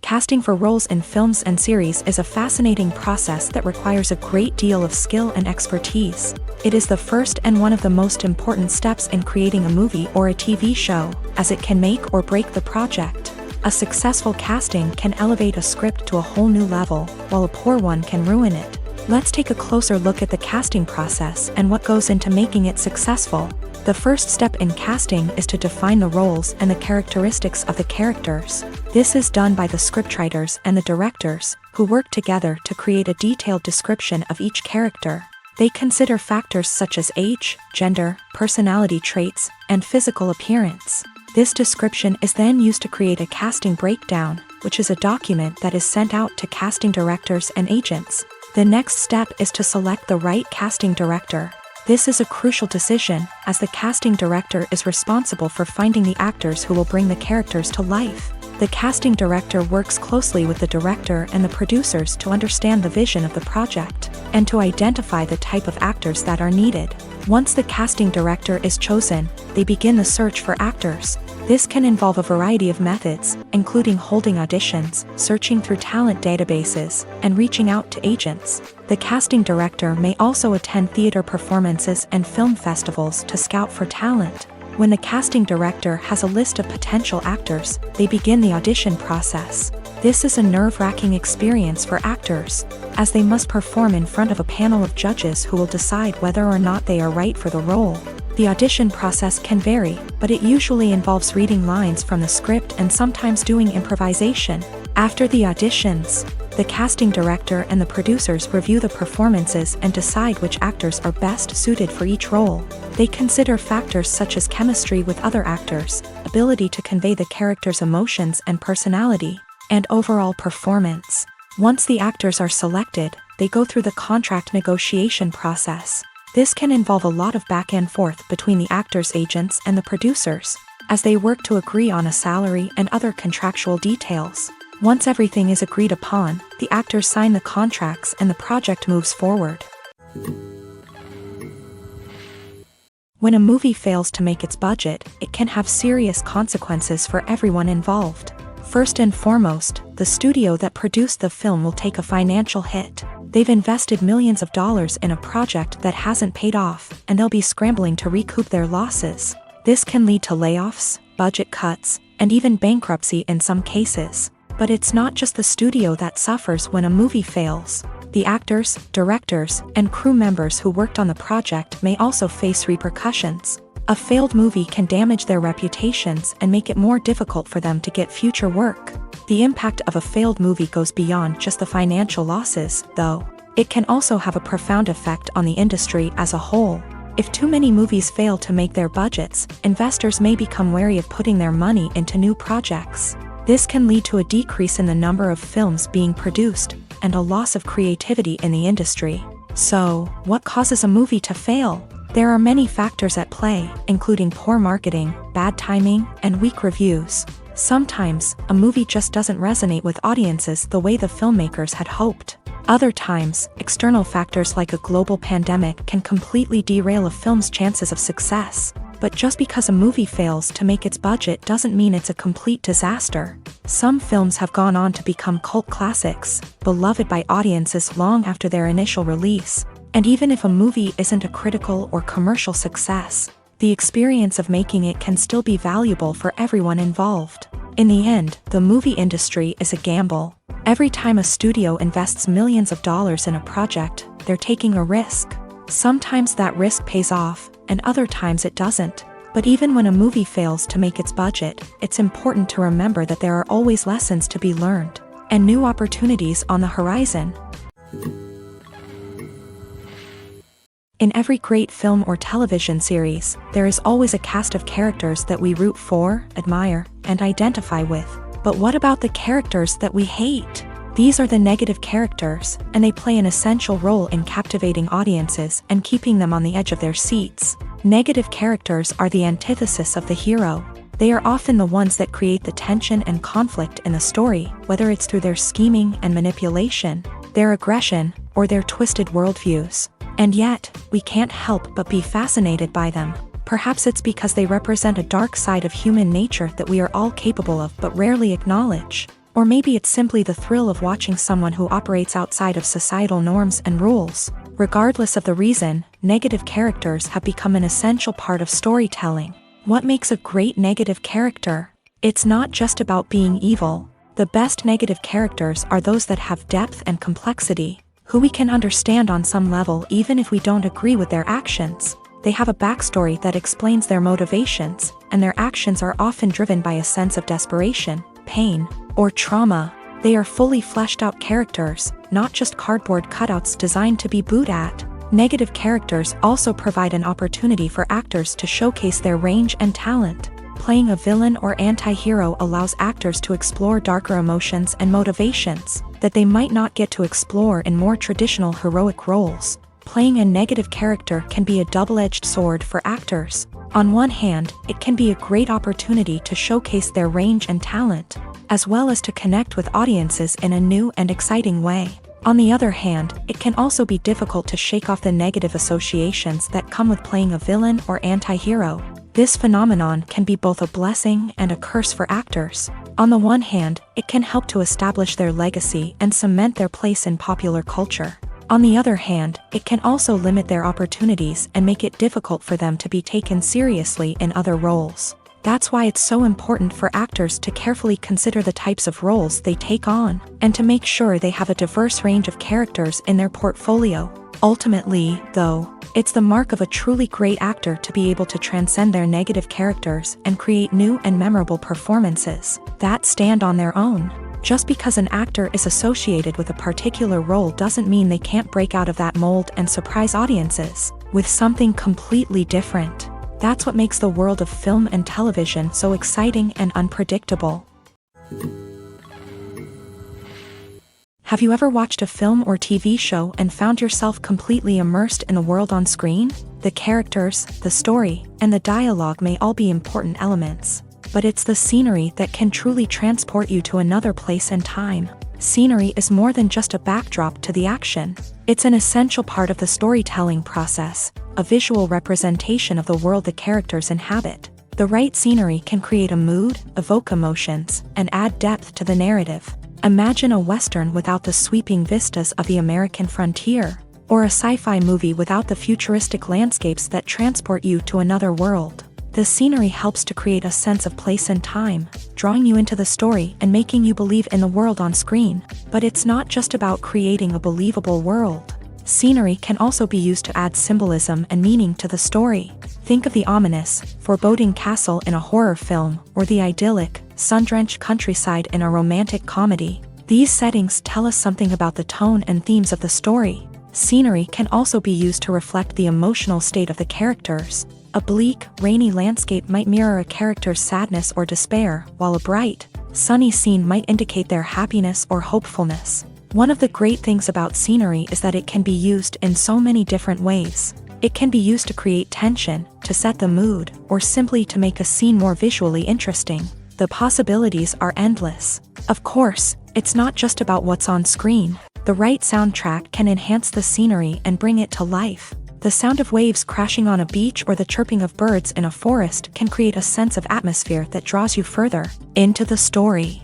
Casting for roles in films and series is a fascinating process that requires a great deal of skill and expertise. It is the first and one of the most important steps in creating a movie or a TV show, as it can make or break the project. A successful casting can elevate a script to a whole new level, while a poor one can ruin it. Let's take a closer look at the casting process and what goes into making it successful. The first step in casting is to define the roles and the characteristics of the characters. This is done by the scriptwriters and the directors, who work together to create a detailed description of each character. They consider factors such as age, gender, personality traits, and physical appearance. This description is then used to create a casting breakdown, which is a document that is sent out to casting directors and agents. The next step is to select the right casting director. This is a crucial decision, as the casting director is responsible for finding the actors who will bring the characters to life. The casting director works closely with the director and the producers to understand the vision of the project, and to identify the type of actors that are needed. Once the casting director is chosen, they begin the search for actors. This can involve a variety of methods, including holding auditions, searching through talent databases, and reaching out to agents. The casting director may also attend theater performances and film festivals to scout for talent. When the casting director has a list of potential actors, they begin the audition process. This is a nerve-wracking experience for actors, as they must perform in front of a panel of judges who will decide whether or not they are right for the role. The audition process can vary, but it usually involves reading lines from the script and sometimes doing improvisation. After the auditions, the casting director and the producers review the performances and decide which actors are best suited for each role. They consider factors such as chemistry with other actors, ability to convey the character's emotions and personality, and overall performance. Once the actors are selected, they go through the contract negotiation process. This can involve a lot of back and forth between the actors' agents and the producers, as they work to agree on a salary and other contractual details. Once everything is agreed upon, the actors sign the contracts and the project moves forward. When a movie fails to make its budget, it can have serious consequences for everyone involved. First and foremost, the studio that produced the film will take a financial hit. They've invested millions of dollars in a project that hasn't paid off, and they'll be scrambling to recoup their losses. This can lead to layoffs, budget cuts, and even bankruptcy in some cases. But it's not just the studio that suffers when a movie fails. The actors, directors, and crew members who worked on the project may also face repercussions. A failed movie can damage their reputations and make it more difficult for them to get future work. The impact of a failed movie goes beyond just the financial losses, though. It can also have a profound effect on the industry as a whole. If too many movies fail to make their budgets, investors may become wary of putting their money into new projects. This can lead to a decrease in the number of films being produced, and a loss of creativity in the industry. So, what causes a movie to fail? There are many factors at play, including poor marketing, bad timing, and weak reviews. Sometimes, a movie just doesn't resonate with audiences the way the filmmakers had hoped. Other times, external factors like a global pandemic can completely derail a film's chances of success. But just because a movie fails to make its budget doesn't mean it's a complete disaster. Some films have gone on to become cult classics, beloved by audiences long after their initial release. And even if a movie isn't a critical or commercial success, the experience of making it can still be valuable for everyone involved. In the end, the movie industry is a gamble. Every time a studio invests millions of dollars in a project, they're taking a risk. Sometimes that risk pays off, and other times it doesn't. But even when a movie fails to make its budget, it's important to remember that there are always lessons to be learned, and new opportunities on the horizon. In every great film or television series, there is always a cast of characters that we root for, admire, and identify with. But what about the characters that we hate? These are the negative characters, and they play an essential role in captivating audiences and keeping them on the edge of their seats. Negative characters are the antithesis of the hero. They are often the ones that create the tension and conflict in the story, whether it's through their scheming and manipulation, their aggression, or their twisted worldviews. And yet, we can't help but be fascinated by them. Perhaps it's because they represent a dark side of human nature that we are all capable of but rarely acknowledge. Or maybe it's simply the thrill of watching someone who operates outside of societal norms and rules. Regardless of the reason, negative characters have become an essential part of storytelling. What makes a great negative character? It's not just about being evil. The best negative characters are those that have depth and complexity, who we can understand on some level even if we don't agree with their actions. They have a backstory that explains their motivations, and their actions are often driven by a sense of desperation, pain, or trauma. They are fully fleshed out characters, not just cardboard cutouts designed to be booed at. Negative characters also provide an opportunity for actors to showcase their range and talent. Playing a villain or anti-hero allows actors to explore darker emotions and motivations that they might not get to explore in more traditional heroic roles. Playing a negative character can be a double-edged sword for actors. On one hand, it can be a great opportunity to showcase their range and talent, as well as to connect with audiences in a new and exciting way. On the other hand, it can also be difficult to shake off the negative associations that come with playing a villain or anti-hero. This phenomenon can be both a blessing and a curse for actors. On the one hand, it can help to establish their legacy and cement their place in popular culture. On the other hand, it can also limit their opportunities and make it difficult for them to be taken seriously in other roles. That's why it's so important for actors to carefully consider the types of roles they take on, and to make sure they have a diverse range of characters in their portfolio. Ultimately, though, it's the mark of a truly great actor to be able to transcend their negative characters and create new and memorable performances that stand on their own. Just because an actor is associated with a particular role doesn't mean they can't break out of that mold and surprise audiences with something completely different. That's what makes the world of film and television so exciting and unpredictable. Have you ever watched a film or TV show and found yourself completely immersed in the world on screen? The characters, the story, and the dialogue may all be important elements, but it's the scenery that can truly transport you to another place and time. Scenery is more than just a backdrop to the action. It's an essential part of the storytelling process, a visual representation of the world the characters inhabit. The right scenery can create a mood, evoke emotions, and add depth to the narrative. Imagine a Western without the sweeping vistas of the American frontier, or a sci-fi movie without the futuristic landscapes that transport you to another world. The scenery helps to create a sense of place and time, drawing you into the story and making you believe in the world on screen. But it's not just about creating a believable world. Scenery can also be used to add symbolism and meaning to the story. Think of the ominous, foreboding castle in a horror film, or the idyllic, sun-drenched countryside in a romantic comedy. These settings tell us something about the tone and themes of the story. Scenery can also be used to reflect the emotional state of the characters. A bleak, rainy landscape might mirror a character's sadness or despair, while a bright, sunny scene might indicate their happiness or hopefulness. One of the great things about scenery is that it can be used in so many different ways. It can be used to create tension, to set the mood, or simply to make a scene more visually interesting. The possibilities are endless. Of course, it's not just about what's on screen. The right soundtrack can enhance the scenery and bring it to life. The sound of waves crashing on a beach or the chirping of birds in a forest can create a sense of atmosphere that draws you further into the story.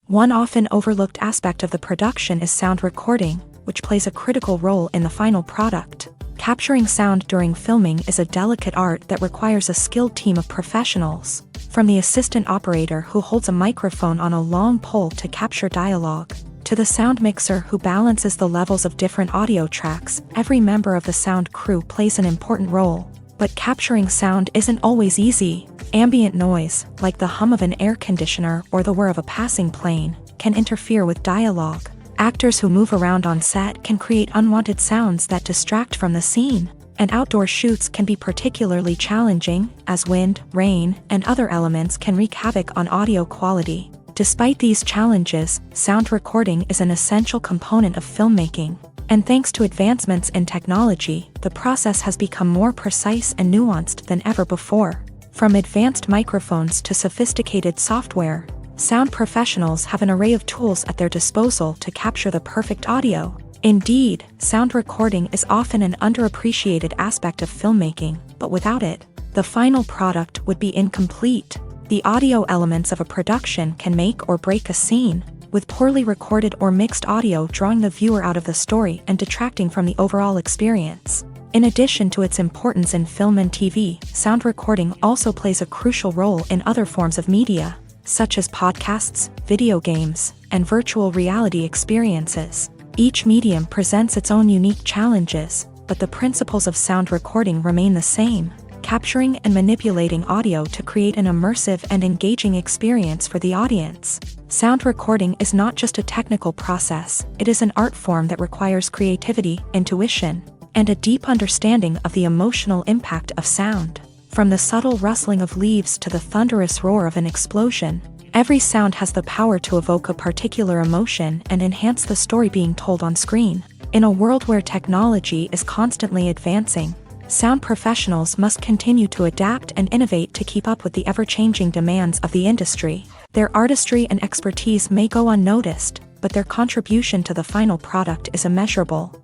One often overlooked aspect of the production is sound recording, which plays a critical role in the final product. Capturing sound during filming is a delicate art that requires a skilled team of professionals. From the assistant operator who holds a microphone on a long pole to capture dialogue, to the sound mixer who balances the levels of different audio tracks, every member of the sound crew plays an important role. But capturing sound isn't always easy. Ambient noise, like the hum of an air conditioner or the whir of a passing plane, can interfere with dialogue. Actors who move around on set can create unwanted sounds that distract from the scene. And outdoor shoots can be particularly challenging, as wind, rain, and other elements can wreak havoc on audio quality. Despite these challenges, sound recording is an essential component of filmmaking. And thanks to advancements in technology, the process has become more precise and nuanced than ever before. From advanced microphones to sophisticated software, sound professionals have an array of tools at their disposal to capture the perfect audio. Indeed, sound recording is often an underappreciated aspect of filmmaking, but without it, the final product would be incomplete. The audio elements of a production can make or break a scene, with poorly recorded or mixed audio drawing the viewer out of the story and detracting from the overall experience. In addition to its importance in film and TV, sound recording also plays a crucial role in other forms of media, such as podcasts, video games, and virtual reality experiences. Each medium presents its own unique challenges, but the principles of sound recording remain the same: capturing and manipulating audio to create an immersive and engaging experience for the audience. Sound recording is not just a technical process, it is an art form that requires creativity, intuition, and a deep understanding of the emotional impact of sound. From the subtle rustling of leaves to the thunderous roar of an explosion, every sound has the power to evoke a particular emotion and enhance the story being told on screen. In a world where technology is constantly advancing, sound professionals must continue to adapt and innovate to keep up with the ever-changing demands of the industry. Their artistry and expertise may go unnoticed, but their contribution to the final product is immeasurable.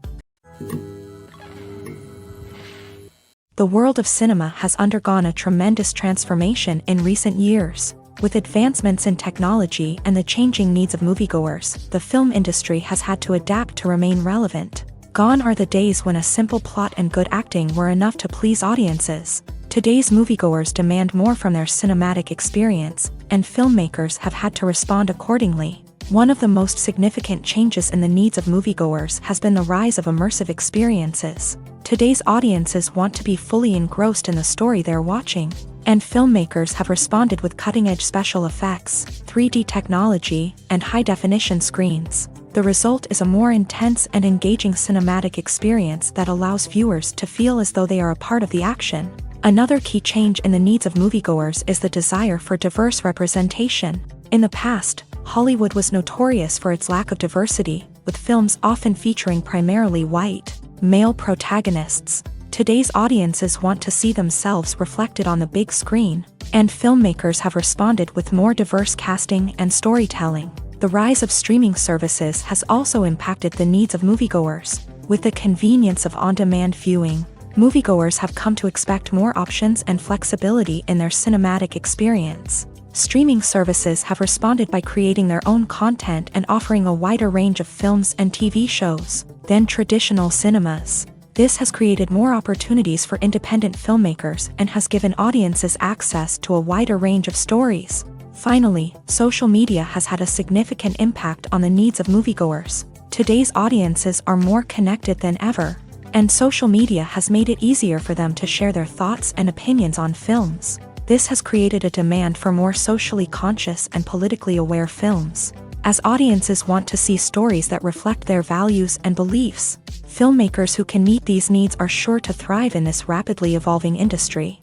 The world of cinema has undergone a tremendous transformation in recent years. With advancements in technology and the changing needs of moviegoers, the film industry has had to adapt to remain relevant. Gone are the days when a simple plot and good acting were enough to please audiences. Today's moviegoers demand more from their cinematic experience, and filmmakers have had to respond accordingly. One of the most significant changes in the needs of moviegoers has been the rise of immersive experiences. Today's audiences want to be fully engrossed in the story they're watching, and filmmakers have responded with cutting-edge special effects, 3D technology, and high-definition screens. The result is a more intense and engaging cinematic experience that allows viewers to feel as though they are a part of the action. Another key change in the needs of moviegoers is the desire for diverse representation. In the past, Hollywood was notorious for its lack of diversity, with films often featuring primarily white, male protagonists. Today's audiences want to see themselves reflected on the big screen, and filmmakers have responded with more diverse casting and storytelling. The rise of streaming services has also impacted the needs of moviegoers. With the convenience of on-demand viewing, moviegoers have come to expect more options and flexibility in their cinematic experience. Streaming services have responded by creating their own content and offering a wider range of films and TV shows than traditional cinemas. This has created more opportunities for independent filmmakers and has given audiences access to a wider range of stories. Finally, social media has had a significant impact on the needs of moviegoers. Today's audiences are more connected than ever, and social media has made it easier for them to share their thoughts and opinions on films. This has created a demand for more socially conscious and politically aware films. as audiences want to see stories that reflect their values and beliefs. Filmmakers who can meet these needs are sure to thrive in this rapidly evolving industry.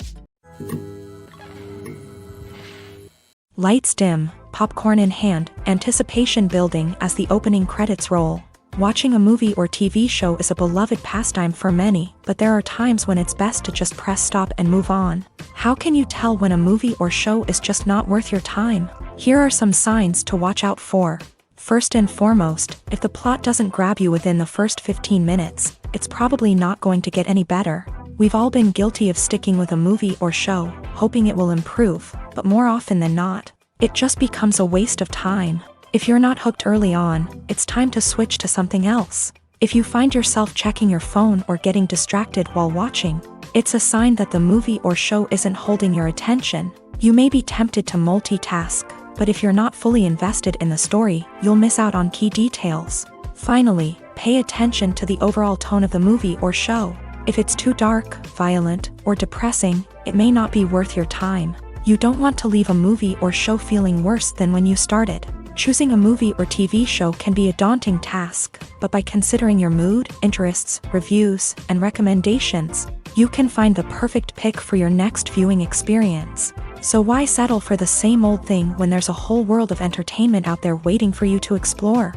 Lights dim, popcorn in hand, anticipation building as the opening credits roll. Watching a movie or TV show is a beloved pastime for many, but there are times when it's best to just press stop and move on. How can you tell when a movie or show is just not worth your time? Here are some signs to watch out for. First and foremost, if the plot doesn't grab you within the first 15 minutes, it's probably not going to get any better. We've all been guilty of sticking with a movie or show, hoping it will improve, but more often than not, it just becomes a waste of time. If you're not hooked early on, it's time to switch to something else. If you find yourself checking your phone or getting distracted while watching, it's a sign that the movie or show isn't holding your attention. You may be tempted to multitask, but if you're not fully invested in the story, you'll miss out on key details. Finally, pay attention to the overall tone of the movie or show. If it's too dark, violent, or depressing, it may not be worth your time. You don't want to leave a movie or show feeling worse than when you started. Choosing a movie or TV show can be a daunting task, but by considering your mood, interests, reviews, and recommendations, you can find the perfect pick for your next viewing experience. So why settle for the same old thing when there's a whole world of entertainment out there waiting for you to explore?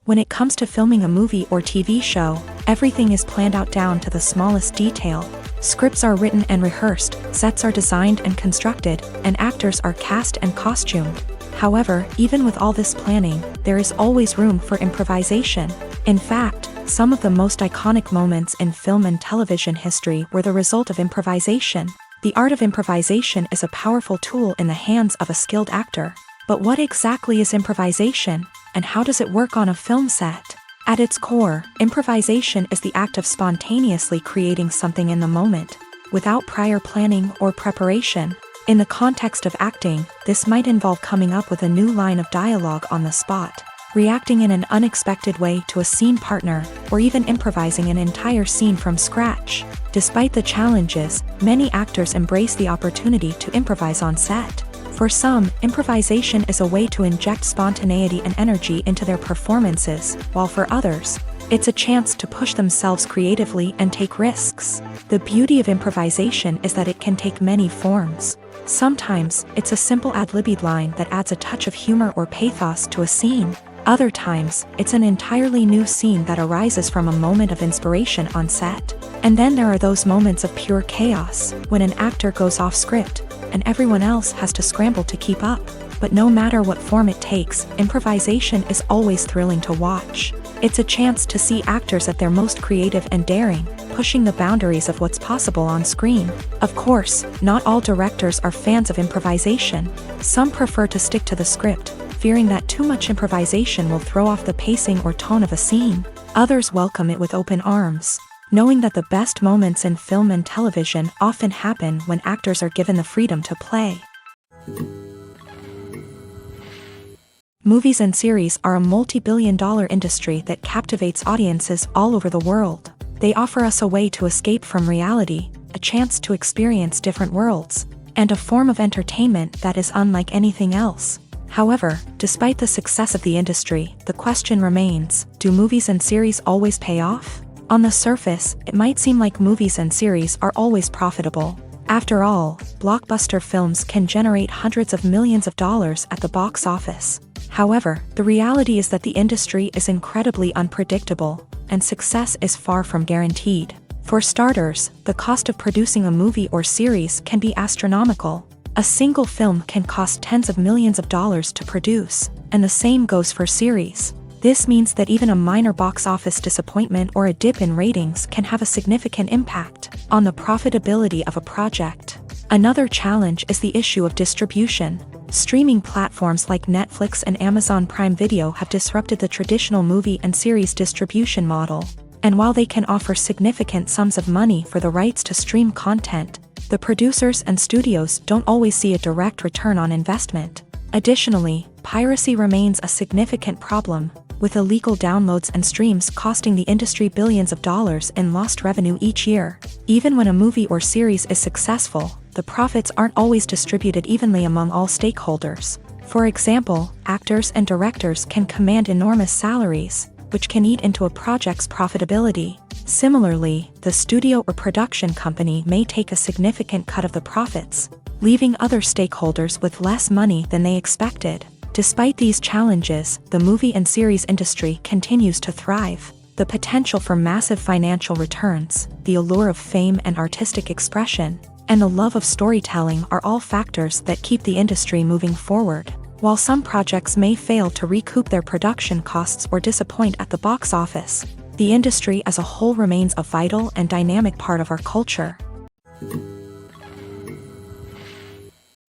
When it comes to filming a movie or TV show, everything is planned out down to the smallest detail. Scripts are written and rehearsed, sets are designed and constructed, and actors are cast and costumed. However, even with all this planning, there is always room for improvisation. In fact, some of the most iconic moments in film and television history were the result of improvisation. The art of improvisation is a powerful tool in the hands of a skilled actor. But what exactly is improvisation, and how does it work on a film set? At its core, improvisation is the act of spontaneously creating something in the moment, without prior planning or preparation. In the context of acting, this might involve coming up with a new line of dialogue on the spot, reacting in an unexpected way to a scene partner, or even improvising an entire scene from scratch. Despite the challenges, many actors embrace the opportunity to improvise on set. For some, improvisation is a way to inject spontaneity and energy into their performances, while for others, it's a chance to push themselves creatively and take risks. The beauty of improvisation is that it can take many forms. Sometimes, it's a simple ad-libbed line that adds a touch of humor or pathos to a scene. Other times, it's an entirely new scene that arises from a moment of inspiration on set. And then there are those moments of pure chaos, when an actor goes off script, and everyone else has to scramble to keep up. But no matter what form it takes, improvisation is always thrilling to watch. It's a chance to see actors at their most creative and daring, pushing the boundaries of what's possible on screen. Of course, not all directors are fans of improvisation. Some prefer to stick to the script, fearing that too much improvisation will throw off the pacing or tone of a scene. Others welcome it with open arms, knowing that the best moments in film and television often happen when actors are given the freedom to play. Movies and series are a multi-billion-dollar industry that captivates audiences all over the world. They offer us a way to escape from reality, a chance to experience different worlds, and a form of entertainment that is unlike anything else. However, despite the success of the industry, the question remains, do movies and series always pay off? On the surface, it might seem like movies and series are always profitable. After all, blockbuster films can generate hundreds of millions of dollars at the box office. However, the reality is that the industry is incredibly unpredictable, and success is far from guaranteed. For starters, the cost of producing a movie or series can be astronomical. A single film can cost tens of millions of dollars to produce, and the same goes for series. This means that even a minor box office disappointment or a dip in ratings can have a significant impact on the profitability of a project. Another challenge is the issue of distribution. Streaming platforms like Netflix and Amazon Prime Video have disrupted the traditional movie and series distribution model. And while they can offer significant sums of money for the rights to stream content, the producers and studios don't always see a direct return on investment. Additionally, piracy remains a significant problem, with illegal downloads and streams costing the industry billions of dollars in lost revenue each year. Even when a movie or series is successful, the profits aren't always distributed evenly among all stakeholders. For example, actors and directors can command enormous salaries, which can eat into a project's profitability. Similarly, the studio or production company may take a significant cut of the profits, leaving other stakeholders with less money than they expected. Despite these challenges, the movie and series industry continues to thrive. The potential for massive financial returns, the allure of fame and artistic expression, and the love of storytelling are all factors that keep the industry moving forward. While some projects may fail to recoup their production costs or disappoint at the box office, the industry as a whole remains a vital and dynamic part of our culture.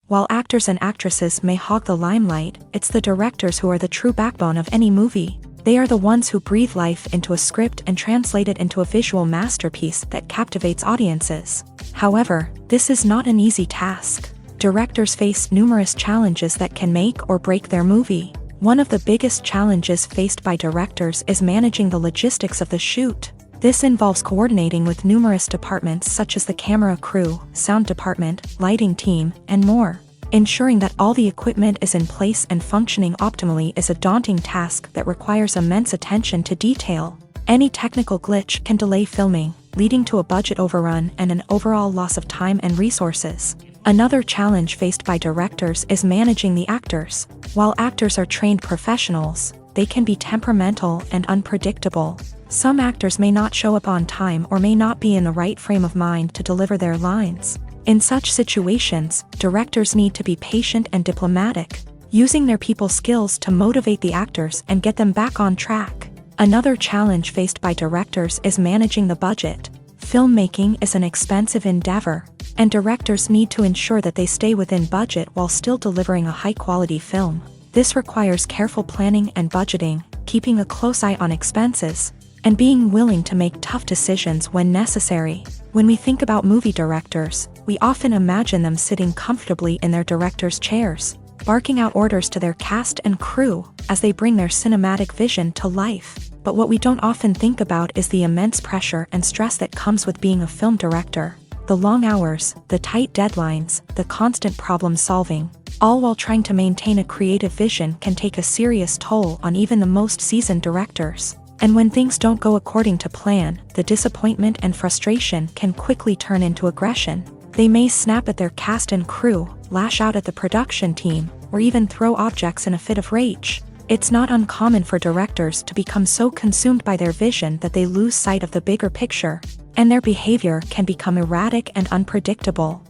While actors and actresses may hog the limelight, it's the directors who are the true backbone of any movie. They are the ones who breathe life into a script and translate it into a visual masterpiece that captivates audiences. However, this is not an easy task. Directors face numerous challenges that can make or break their movie. One of the biggest challenges faced by directors is managing the logistics of the shoot. This involves coordinating with numerous departments such as the camera crew, sound department, lighting team, and more. Ensuring that all the equipment is in place and functioning optimally is a daunting task that requires immense attention to detail. Any technical glitch can delay filming, leading to a budget overrun and an overall loss of time and resources. Another challenge faced by directors is managing the actors. While actors are trained professionals, they can be temperamental and unpredictable. Some actors may not show up on time or may not be in the right frame of mind to deliver their lines. In such situations, directors need to be patient and diplomatic, using their people skills to motivate the actors and get them back on track. Another challenge faced by directors is managing the budget. Filmmaking is an expensive endeavor, and directors need to ensure that they stay within budget while still delivering a high-quality film. This requires careful planning and budgeting, keeping a close eye on expenses, and being willing to make tough decisions when necessary. When we think about movie directors, we often imagine them sitting comfortably in their director's chairs, barking out orders to their cast and crew as they bring their cinematic vision to life. But what we don't often think about is the immense pressure and stress that comes with being a film director. The long hours, the tight deadlines, the constant problem solving, all while trying to maintain a creative vision can take a serious toll on even the most seasoned directors. And when things don't go according to plan, the disappointment and frustration can quickly turn into aggression. They may snap at their cast and crew, lash out at the production team, or even throw objects in a fit of rage. It's not uncommon for directors to become so consumed by their vision that they lose sight of the bigger picture, and their behavior can become erratic and unpredictable.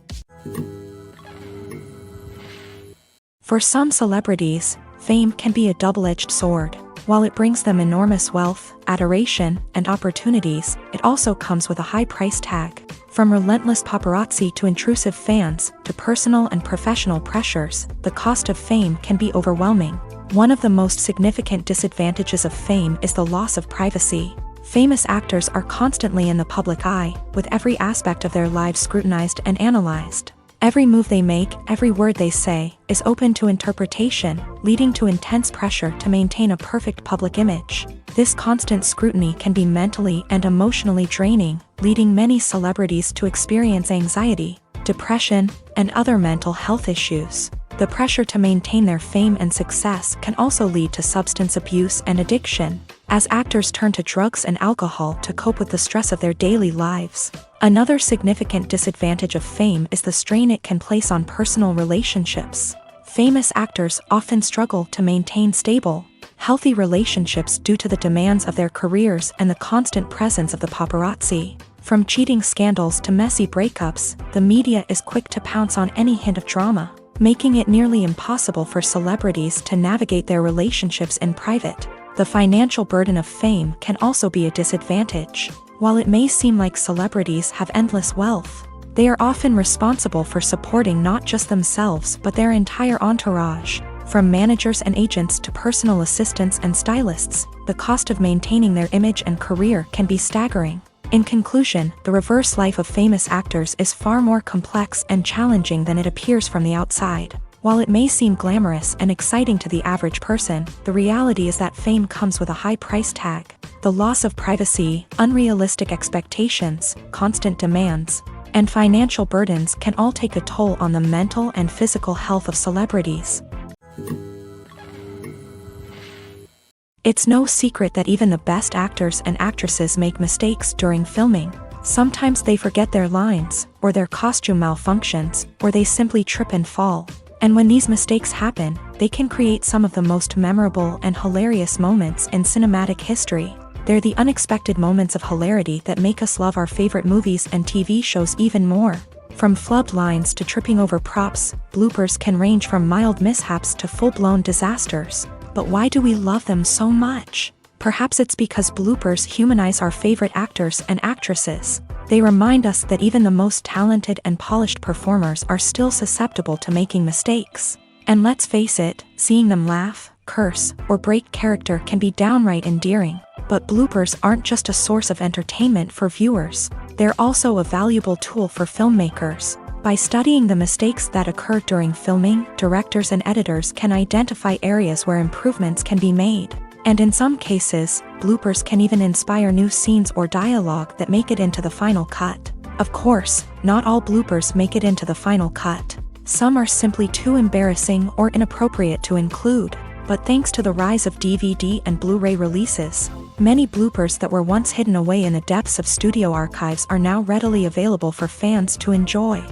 For some celebrities, fame can be a double-edged sword. While it brings them enormous wealth, adoration, and opportunities, it also comes with a high price tag. From relentless paparazzi to intrusive fans, to personal and professional pressures, the cost of fame can be overwhelming. One of the most significant disadvantages of fame is the loss of privacy. Famous actors are constantly in the public eye, with every aspect of their lives scrutinized and analyzed. Every move they make, every word they say, is open to interpretation, leading to intense pressure to maintain a perfect public image. This constant scrutiny can be mentally and emotionally draining, leading many celebrities to experience anxiety, depression, and other mental health issues. The pressure to maintain their fame and success can also lead to substance abuse and addiction, as actors turn to drugs and alcohol to cope with the stress of their daily lives. Another significant disadvantage of fame is the strain it can place on personal relationships. Famous actors often struggle to maintain stable, healthy relationships due to the demands of their careers and the constant presence of the paparazzi. From cheating scandals to messy breakups, the media is quick to pounce on any hint of drama, making it nearly impossible for celebrities to navigate their relationships in private. The financial burden of fame can also be a disadvantage. While it may seem like celebrities have endless wealth, they are often responsible for supporting not just themselves but their entire entourage. From managers and agents to personal assistants and stylists, the cost of maintaining their image and career can be staggering. In conclusion, the reverse life of famous actors is far more complex and challenging than it appears from the outside. While it may seem glamorous and exciting to the average person, the reality is that fame comes with a high price tag. The loss of privacy, unrealistic expectations, constant demands, and financial burdens can all take a toll on the mental and physical health of celebrities. It's no secret that even the best actors and actresses make mistakes during filming. Sometimes they forget their lines, or their costume malfunctions, or they simply trip and fall. And when these mistakes happen, they can create some of the most memorable and hilarious moments in cinematic history. They're the unexpected moments of hilarity that make us love our favorite movies and TV shows even more. From flubbed lines to tripping over props, bloopers can range from mild mishaps to full-blown disasters. But why do we love them so much? Perhaps it's because bloopers humanize our favorite actors and actresses. They remind us that even the most talented and polished performers are still susceptible to making mistakes. And let's face it, seeing them laugh, curse, or break character can be downright endearing. But bloopers aren't just a source of entertainment for viewers. They're also a valuable tool for filmmakers. By studying the mistakes that occur during filming, directors and editors can identify areas where improvements can be made. And in some cases, bloopers can even inspire new scenes or dialogue that make it into the final cut. Of course, not all bloopers make it into the final cut. Some are simply too embarrassing or inappropriate to include. But thanks to the rise of DVD and Blu-ray releases, many bloopers that were once hidden away in the depths of studio archives are now readily available for fans to enjoy.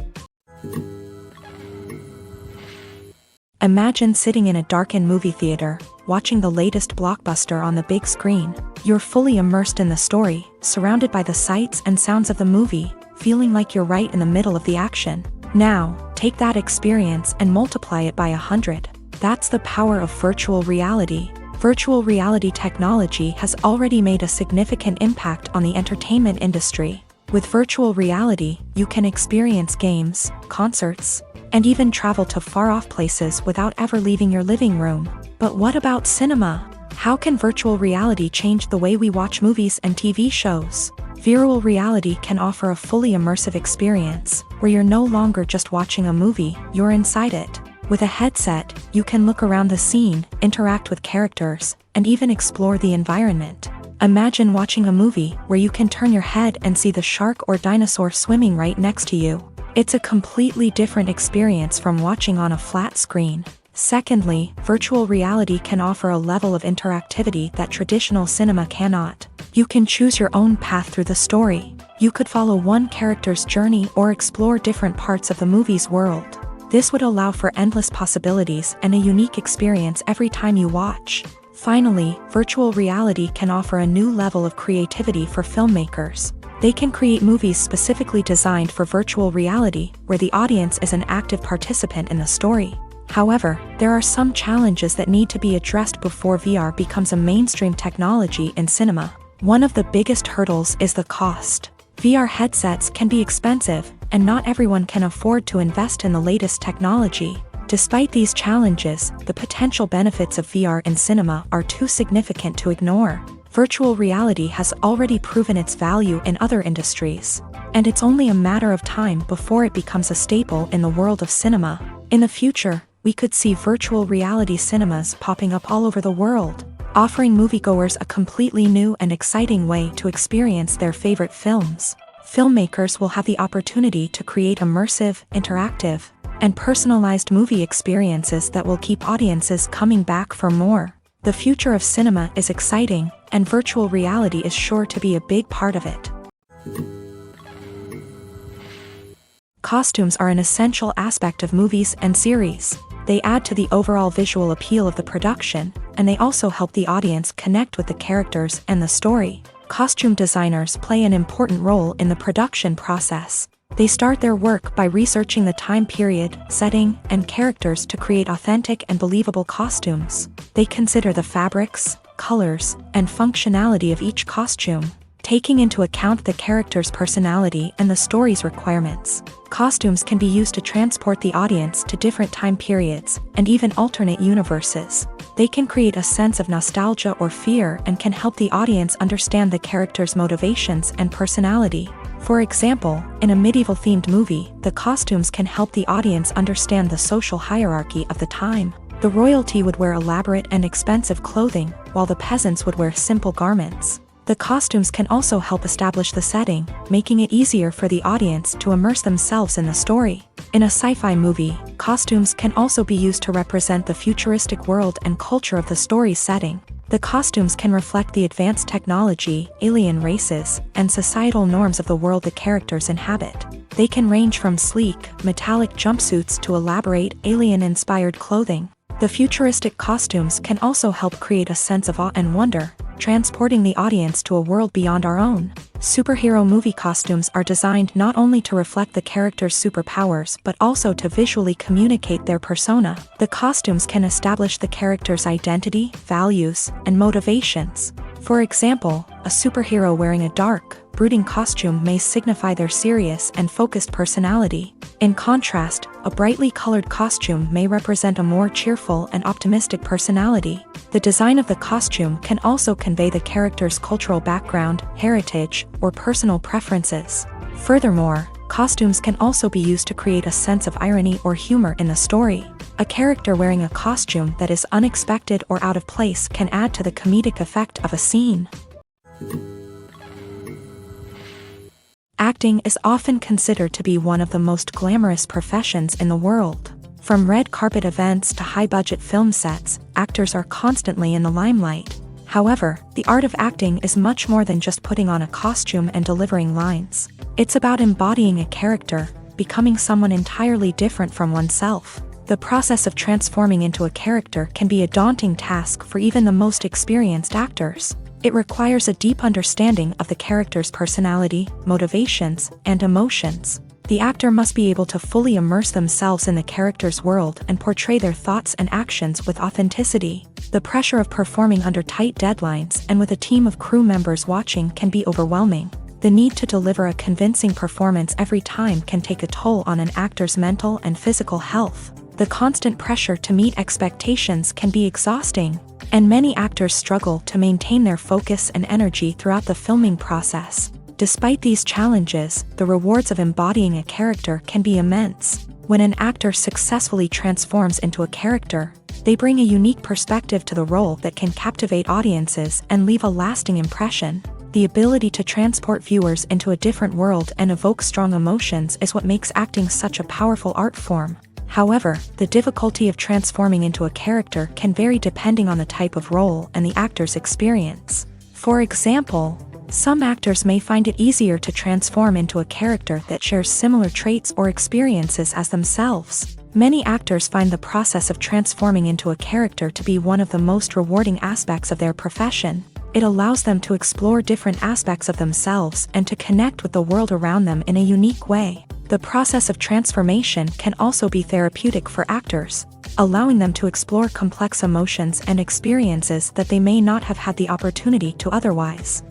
Imagine sitting in a darkened movie theater, watching the latest blockbuster on the big screen. You're fully immersed in the story, surrounded by the sights and sounds of the movie, feeling like you're right in the middle of the action. Now, take that experience and multiply it by 100. That's the power of virtual reality. Virtual reality technology has already made a significant impact on the entertainment industry. With virtual reality, you can experience games, concerts, and even travel to far-off places without ever leaving your living room. But what about cinema? How can virtual reality change the way we watch movies and TV shows? Virtual reality can offer a fully immersive experience, where you're no longer just watching a movie, you're inside it. With a headset, you can look around the scene, interact with characters, and even explore the environment. Imagine watching a movie where you can turn your head and see the shark or dinosaur swimming right next to you. It's a completely different experience from watching on a flat screen. Secondly, virtual reality can offer a level of interactivity that traditional cinema cannot. You can choose your own path through the story. You could follow one character's journey or explore different parts of the movie's world. This would allow for endless possibilities and a unique experience every time you watch. Finally, virtual reality can offer a new level of creativity for filmmakers. They can create movies specifically designed for virtual reality, where the audience is an active participant in the story. However, there are some challenges that need to be addressed before VR becomes a mainstream technology in cinema. One of the biggest hurdles is the cost. VR headsets can be expensive, and not everyone can afford to invest in the latest technology. Despite these challenges, the potential benefits of VR in cinema are too significant to ignore. Virtual reality has already proven its value in other industries, and it's only a matter of time before it becomes a staple in the world of cinema. In the future, we could see virtual reality cinemas popping up all over the world, offering moviegoers a completely new and exciting way to experience their favorite films. Filmmakers will have the opportunity to create immersive, interactive, and personalized movie experiences that will keep audiences coming back for more. The future of cinema is exciting, and virtual reality is sure to be a big part of it. Costumes are an essential aspect of movies and series. They add to the overall visual appeal of the production, and they also help the audience connect with the characters and the story. Costume designers play an important role in the production process. They start their work by researching the time period, setting, and characters to create authentic and believable costumes. They consider the fabrics, colors, and functionality of each costume, taking into account the character's personality and the story's requirements. Costumes can be used to transport the audience to different time periods and even alternate universes. They can create a sense of nostalgia or fear and can help the audience understand the character's motivations and personality. For example, in a medieval-themed movie, the costumes can help the audience understand the social hierarchy of the time. The royalty would wear elaborate and expensive clothing, while the peasants would wear simple garments. The costumes can also help establish the setting, making it easier for the audience to immerse themselves in the story. In a sci-fi movie, costumes can also be used to represent the futuristic world and culture of the story's setting. The costumes can reflect the advanced technology, alien races, and societal norms of the world the characters inhabit. They can range from sleek, metallic jumpsuits to elaborate, alien-inspired clothing. The futuristic costumes can also help create a sense of awe and wonder, transporting the audience to a world beyond our own. Superhero movie costumes are designed not only to reflect the character's superpowers but also to visually communicate their persona. The costumes can establish the character's identity, values, and motivations. For example, a superhero wearing a dark, brooding costume may signify their serious and focused personality. In contrast, a brightly colored costume may represent a more cheerful and optimistic personality. The design of the costume can also convey the character's cultural background, heritage, or personal preferences. Furthermore, costumes can also be used to create a sense of irony or humor in the story. A character wearing a costume that is unexpected or out of place can add to the comedic effect of a scene. Acting is often considered to be one of the most glamorous professions in the world. From red carpet events to high-budget film sets, actors are constantly in the limelight. However, the art of acting is much more than just putting on a costume and delivering lines. It's about embodying a character, becoming someone entirely different from oneself. The process of transforming into a character can be a daunting task for even the most experienced actors. It requires a deep understanding of the character's personality, motivations, and emotions. The actor must be able to fully immerse themselves in the character's world and portray their thoughts and actions with authenticity. The pressure of performing under tight deadlines and with a team of crew members watching can be overwhelming. The need to deliver a convincing performance every time can take a toll on an actor's mental and physical health. The constant pressure to meet expectations can be exhausting, and many actors struggle to maintain their focus and energy throughout the filming process. Despite these challenges, the rewards of embodying a character can be immense. When an actor successfully transforms into a character, they bring a unique perspective to the role that can captivate audiences and leave a lasting impression. The ability to transport viewers into a different world and evoke strong emotions is what makes acting such a powerful art form. However, the difficulty of transforming into a character can vary depending on the type of role and the actor's experience. For example, some actors may find it easier to transform into a character that shares similar traits or experiences as themselves. Many actors find the process of transforming into a character to be one of the most rewarding aspects of their profession. It allows them to explore different aspects of themselves and to connect with the world around them in a unique way. The process of transformation can also be therapeutic for actors, allowing them to explore complex emotions and experiences that they may not have had the opportunity to otherwise.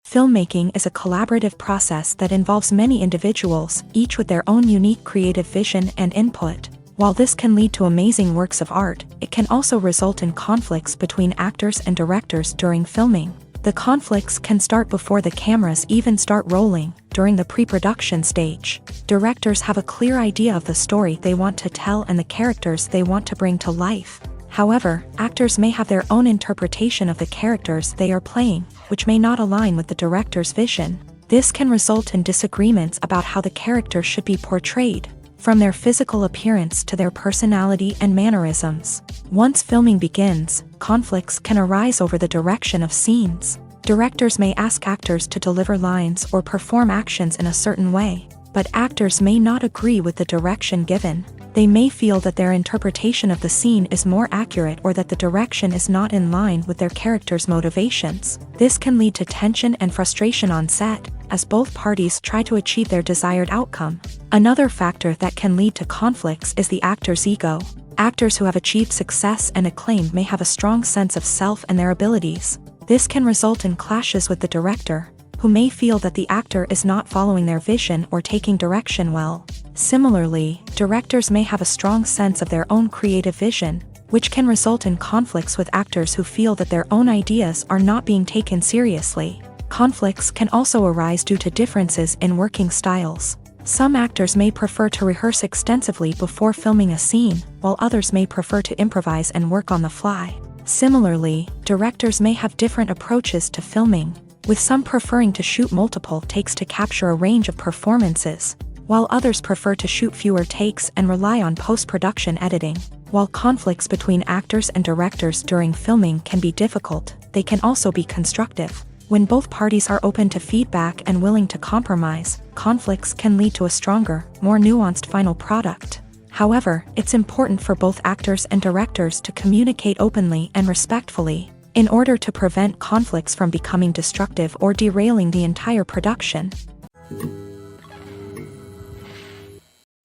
Filmmaking is a collaborative process that involves many individuals, each with their own unique creative vision and input. While this can lead to amazing works of art, it can also result in conflicts between actors and directors during filming. The conflicts can start before the cameras even start rolling, during the pre-production stage. Directors have a clear idea of the story they want to tell and the characters they want to bring to life. However, actors may have their own interpretation of the characters they are playing, which may not align with the director's vision. This can result in disagreements about how the character should be portrayed, from their physical appearance to their personality and mannerisms. Once filming begins, conflicts can arise over the direction of scenes. Directors may ask actors to deliver lines or perform actions in a certain way, but actors may not agree with the direction given. They may feel that their interpretation of the scene is more accurate or that the direction is not in line with their character's motivations. This can lead to tension and frustration on set, as both parties try to achieve their desired outcome. Another factor that can lead to conflicts is the actor's ego. Actors who have achieved success and acclaim may have a strong sense of self and their abilities. This can result in clashes with the director, who may feel that the actor is not following their vision or taking direction well. Similarly, directors may have a strong sense of their own creative vision, which can result in conflicts with actors who feel that their own ideas are not being taken seriously. Conflicts can also arise due to differences in working styles. Some actors may prefer to rehearse extensively before filming a scene, while others may prefer to improvise and work on the fly. Similarly, directors may have different approaches to filming, with some preferring to shoot multiple takes to capture a range of performances, while others prefer to shoot fewer takes and rely on post-production editing. While conflicts between actors and directors during filming can be difficult, they can also be constructive. When both parties are open to feedback and willing to compromise, conflicts can lead to a stronger, more nuanced final product. However, it's important for both actors and directors to communicate openly and respectfully, in order to prevent conflicts from becoming destructive or derailing the entire production.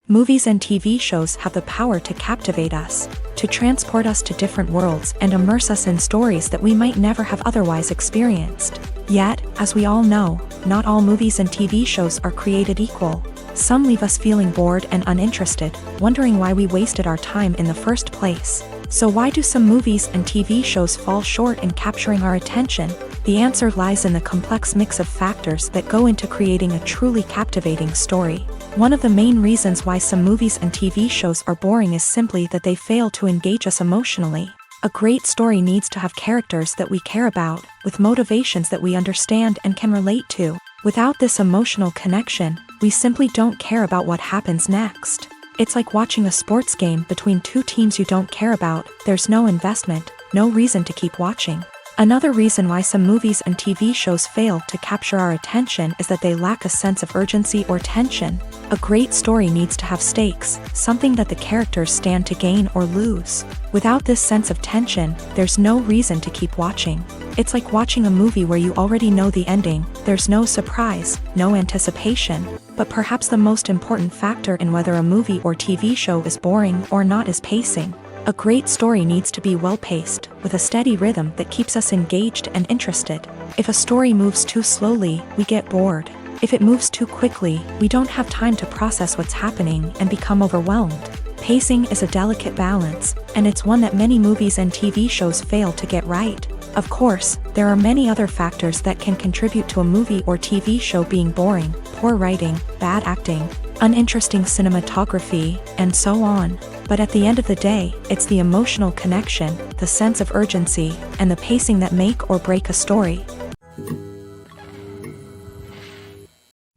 Movies and TV shows have the power to captivate us, to transport us to different worlds and immerse us in stories that we might never have otherwise experienced. Yet, as we all know, not all movies and TV shows are created equal. Some leave us feeling bored and uninterested, wondering why we wasted our time in the first place. So why do some movies and TV shows fall short in capturing our attention? The answer lies in the complex mix of factors that go into creating a truly captivating story. One of the main reasons why some movies and TV shows are boring is simply that they fail to engage us emotionally. A great story needs to have characters that we care about, with motivations that we understand and can relate to. Without this emotional connection, we simply don't care about what happens next. It's like watching a sports game between two teams you don't care about. There's no investment, no reason to keep watching. Another reason why some movies and TV shows fail to capture our attention is that they lack a sense of urgency or tension. A great story needs to have stakes, something that the characters stand to gain or lose. Without this sense of tension, there's no reason to keep watching. It's like watching a movie where you already know the ending. There's no surprise, no anticipation. But perhaps the most important factor in whether a movie or TV show is boring or not is pacing. A great story needs to be well-paced, with a steady rhythm that keeps us engaged and interested. If a story moves too slowly, we get bored. If it moves too quickly, we don't have time to process what's happening and become overwhelmed. Pacing is a delicate balance, and it's one that many movies and TV shows fail to get right. Of course, there are many other factors that can contribute to a movie or TV show being boring: poor writing, bad acting, uninteresting cinematography, and so on. But at the end of the day, it's the emotional connection, the sense of urgency, and the pacing that make or break a story.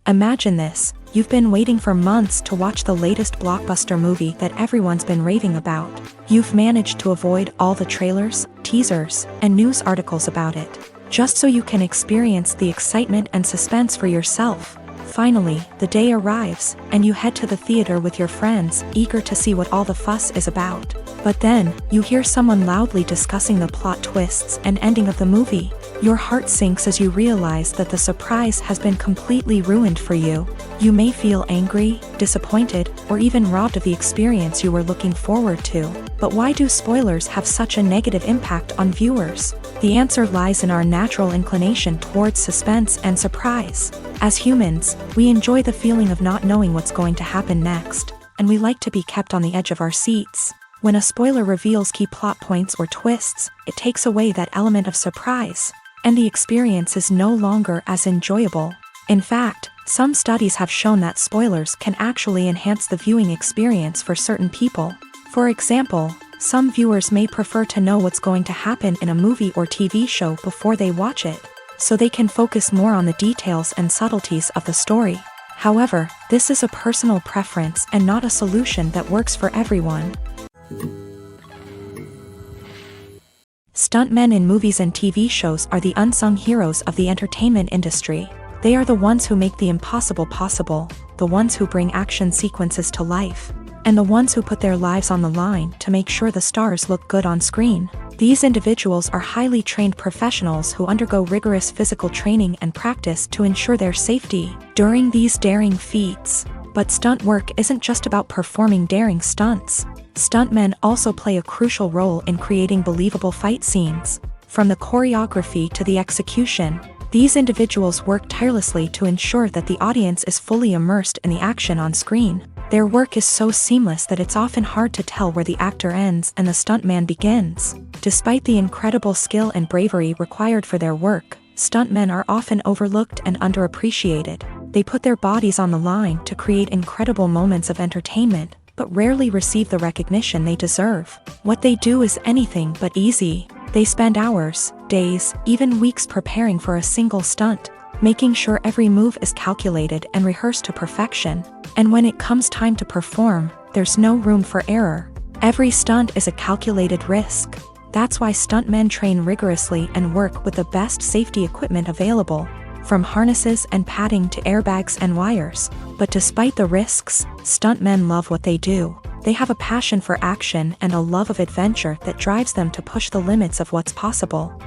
Imagine this: you've been waiting for months to watch the latest blockbuster movie that everyone's been raving about. You've managed to avoid all the trailers, teasers, and news articles about it, just so you can experience the excitement and suspense for yourself. Finally, the day arrives, and you head to the theater with your friends, eager to see what all the fuss is about. But then, you hear someone loudly discussing the plot twists and ending of the movie. Your heart sinks as you realize that the surprise has been completely ruined for you. You may feel angry, disappointed, or even robbed of the experience you were looking forward to. But why do spoilers have such a negative impact on viewers? The answer lies in our natural inclination towards suspense and surprise. As humans, we enjoy the feeling of not knowing what's going to happen next, and we like to be kept on the edge of our seats. When a spoiler reveals key plot points or twists, it takes away that element of surprise, and the experience is no longer as enjoyable. In fact, some studies have shown that spoilers can actually enhance the viewing experience for certain people. For example, some viewers may prefer to know what's going to happen in a movie or TV show before they watch it, so they can focus more on the details and subtleties of the story. However, this is a personal preference and not a solution that works for everyone. Stuntmen in movies and TV shows are the unsung heroes of the entertainment industry. They are the ones who make the impossible possible, the ones who bring action sequences to life, and the ones who put their lives on the line to make sure the stars look good on screen. These individuals are highly trained professionals who undergo rigorous physical training and practice to ensure their safety during these daring feats. But stunt work isn't just about performing daring stunts. Stuntmen also play a crucial role in creating believable fight scenes. From the choreography to the execution, these individuals work tirelessly to ensure that the audience is fully immersed in the action on screen. Their work is so seamless that it's often hard to tell where the actor ends and the stuntman begins. Despite the incredible skill and bravery required for their work, stuntmen are often overlooked and underappreciated. They put their bodies on the line to create incredible moments of entertainment, but rarely receive the recognition they deserve. What they do is anything but easy. They spend hours, days, even weeks preparing for a single stunt, making sure every move is calculated and rehearsed to perfection. And when it comes time to perform, there's no room for error. Every stunt is a calculated risk. That's why stuntmen train rigorously and work with the best safety equipment available, from harnesses and padding to airbags and wires. But despite the risks, stuntmen love what they do. They have a passion for action and a love of adventure that drives them to push the limits of what's possible.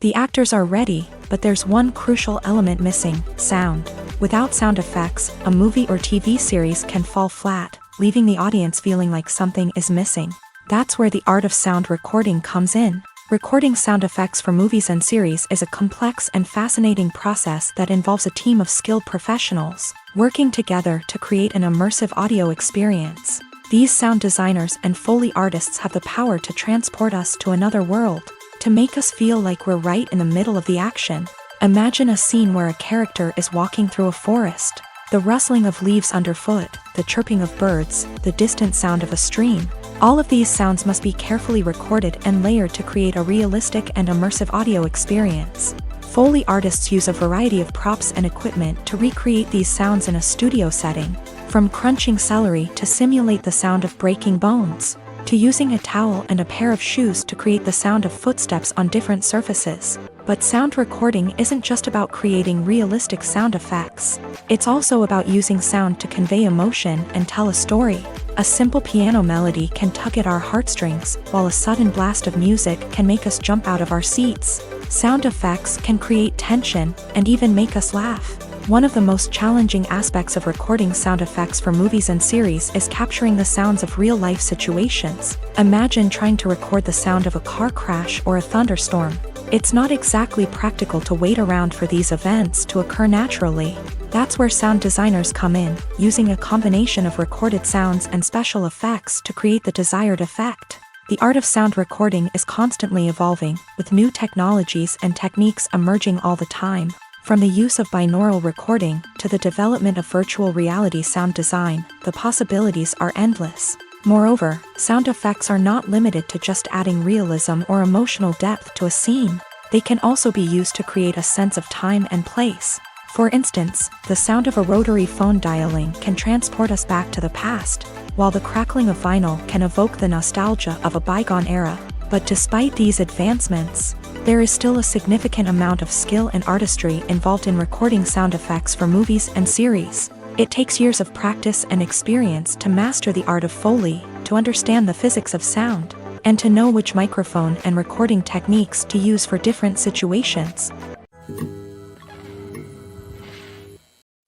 The actors are ready, but there's one crucial element missing: sound. Without sound effects, a movie or TV series can fall flat, leaving the audience feeling like something is missing. That's where the art of sound recording comes in. Recording sound effects for movies and series is a complex and fascinating process that involves a team of skilled professionals working together to create an immersive audio experience. These sound designers and Foley artists have the power to transport us to another world, to make us feel like we're right in the middle of the action. Imagine a scene where a character is walking through a forest. The rustling of leaves underfoot, the chirping of birds, the distant sound of a stream. All of these sounds must be carefully recorded and layered to create a realistic and immersive audio experience. Foley artists use a variety of props and equipment to recreate these sounds in a studio setting, from crunching celery to simulate the sound of breaking bones, to using a towel and a pair of shoes to create the sound of footsteps on different surfaces. But sound recording isn't just about creating realistic sound effects. It's also about using sound to convey emotion and tell a story. A simple piano melody can tug at our heartstrings, while a sudden blast of music can make us jump out of our seats. Sound effects can create tension and even make us laugh. One of the most challenging aspects of recording sound effects for movies and series is capturing the sounds of real-life situations. Imagine trying to record the sound of a car crash or a thunderstorm. It's not exactly practical to wait around for these events to occur naturally. That's where sound designers come in, using a combination of recorded sounds and special effects to create the desired effect. The art of sound recording is constantly evolving, with new technologies and techniques emerging all the time. From the use of binaural recording to the development of virtual reality sound design, the possibilities are endless. Moreover, sound effects are not limited to just adding realism or emotional depth to a scene. They can also be used to create a sense of time and place. For instance, the sound of a rotary phone dialing can transport us back to the past, while the crackling of vinyl can evoke the nostalgia of a bygone era. But despite these advancements, there is still a significant amount of skill and artistry involved in recording sound effects for movies and series. It takes years of practice and experience to master the art of Foley, to understand the physics of sound, and to know which microphone and recording techniques to use for different situations.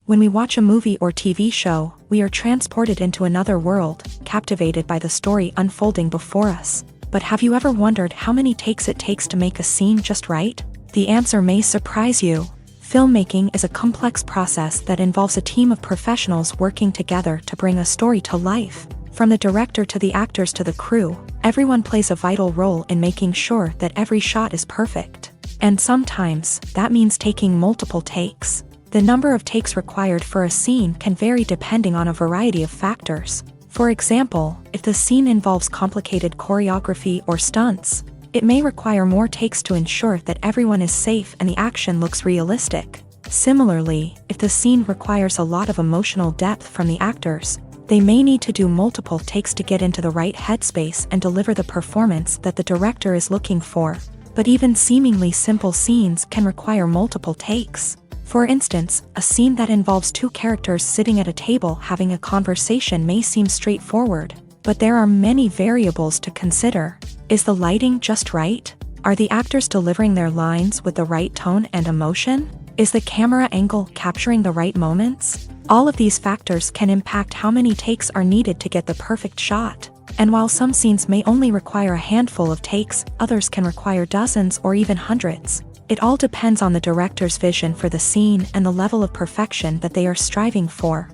When we watch a movie or TV show, we are transported into another world, captivated by the story unfolding before us. But have you ever wondered how many takes it takes to make a scene just right? The answer may surprise you. Filmmaking is a complex process that involves a team of professionals working together to bring a story to life. From the director to the actors to the crew, everyone plays a vital role in making sure that every shot is perfect. And sometimes, that means taking multiple takes. The number of takes required for a scene can vary depending on a variety of factors. For example, if the scene involves complicated choreography or stunts, it may require more takes to ensure that everyone is safe and the action looks realistic. Similarly, if the scene requires a lot of emotional depth from the actors, they may need to do multiple takes to get into the right headspace and deliver the performance that the director is looking for. But even seemingly simple scenes can require multiple takes. For instance, a scene that involves two characters sitting at a table having a conversation may seem straightforward, but there are many variables to consider. Is the lighting just right? Are the actors delivering their lines with the right tone and emotion? Is the camera angle capturing the right moments? All of these factors can impact how many takes are needed to get the perfect shot. And while some scenes may only require a handful of takes, others can require dozens or even hundreds. It all depends on the director's vision for the scene and the level of perfection that they are striving for.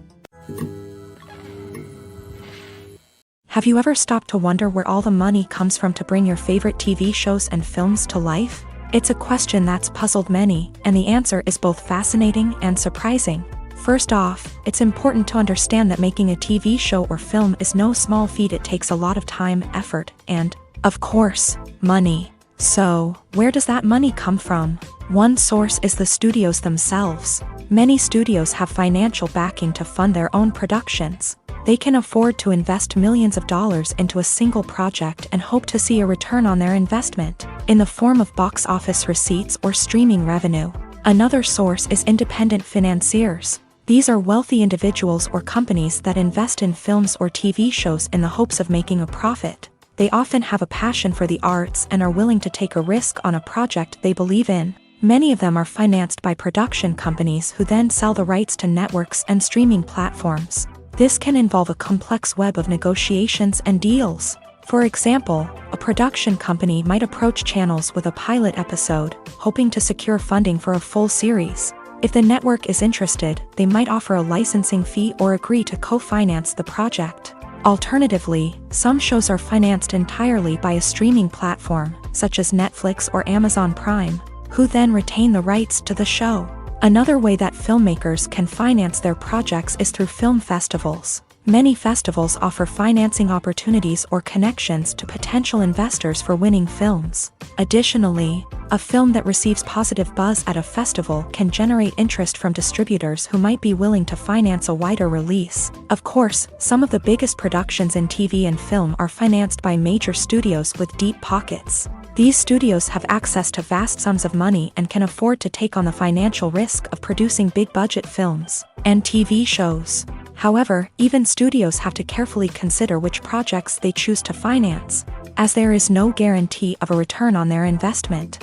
Have you ever stopped to wonder where all the money comes from to bring your favorite TV shows and films to life? It's a question that's puzzled many, and the answer is both fascinating and surprising. First off, it's important to understand that making a TV show or film is no small feat. It takes a lot of time, effort, and, of course, money. So, where does that money come from? One source is the studios themselves. Many studios have financial backing to fund their own productions. They can afford to invest millions of dollars into a single project and hope to see a return on their investment, in the form of box office receipts or streaming revenue. Another source is independent financiers. These are wealthy individuals or companies that invest in films or TV shows in the hopes of making a profit. They often have a passion for the arts and are willing to take a risk on a project they believe in. Many of them are financed by production companies who then sell the rights to networks and streaming platforms. This can involve a complex web of negotiations and deals. For example, a production company might approach channels with a pilot episode, hoping to secure funding for a full series. If the network is interested, they might offer a licensing fee or agree to co-finance the project. Alternatively, some shows are financed entirely by a streaming platform, such as Netflix or Amazon Prime, who then retain the rights to the show. Another way that filmmakers can finance their projects is through film festivals. Many festivals offer financing opportunities or connections to potential investors for winning films. Additionally, a film that receives positive buzz at a festival can generate interest from distributors who might be willing to finance a wider release. Of course, some of the biggest productions in TV and film are financed by major studios with deep pockets. These studios have access to vast sums of money and can afford to take on the financial risk of producing big-budget films and TV shows. However, even studios have to carefully consider which projects they choose to finance, as there is no guarantee of a return on their investment.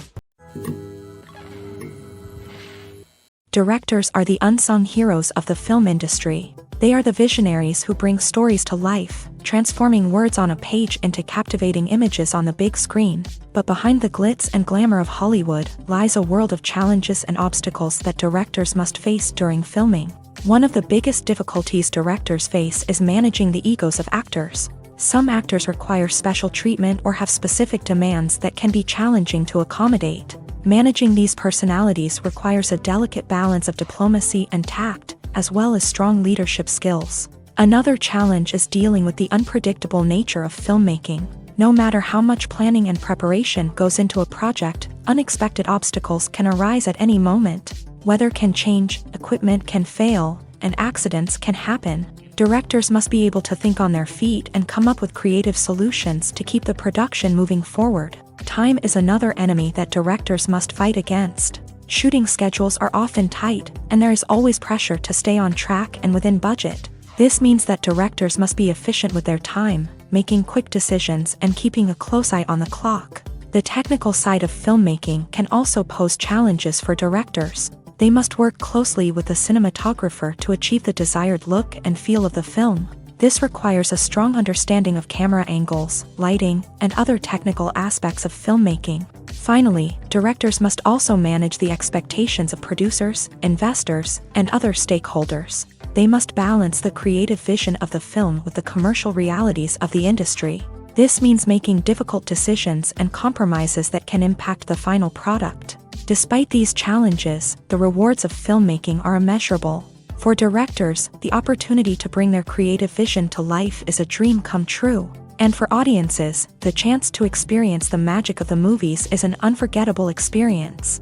Directors are the unsung heroes of the film industry. They are the visionaries who bring stories to life, transforming words on a page into captivating images on the big screen. But behind the glitz and glamour of Hollywood lies a world of challenges and obstacles that directors must face during filming. One of the biggest difficulties directors face is managing the egos of actors. Some actors require special treatment or have specific demands that can be challenging to accommodate. Managing these personalities requires a delicate balance of diplomacy and tact, as well as strong leadership skills. Another challenge is dealing with the unpredictable nature of filmmaking. No matter how much planning and preparation goes into a project, unexpected obstacles can arise at any moment. Weather can change, equipment can fail, and accidents can happen. Directors must be able to think on their feet and come up with creative solutions to keep the production moving forward. Time is another enemy that directors must fight against. Shooting schedules are often tight, and there is always pressure to stay on track and within budget. This means that directors must be efficient with their time, making quick decisions and keeping a close eye on the clock. The technical side of filmmaking can also pose challenges for directors. They must work closely with the cinematographer to achieve the desired look and feel of the film. This requires a strong understanding of camera angles, lighting, and other technical aspects of filmmaking. Finally, directors must also manage the expectations of producers, investors, and other stakeholders. They must balance the creative vision of the film with the commercial realities of the industry. This means making difficult decisions and compromises that can impact the final product. Despite these challenges, the rewards of filmmaking are immeasurable. For directors, the opportunity to bring their creative vision to life is a dream come true. And for audiences, the chance to experience the magic of the movies is an unforgettable experience.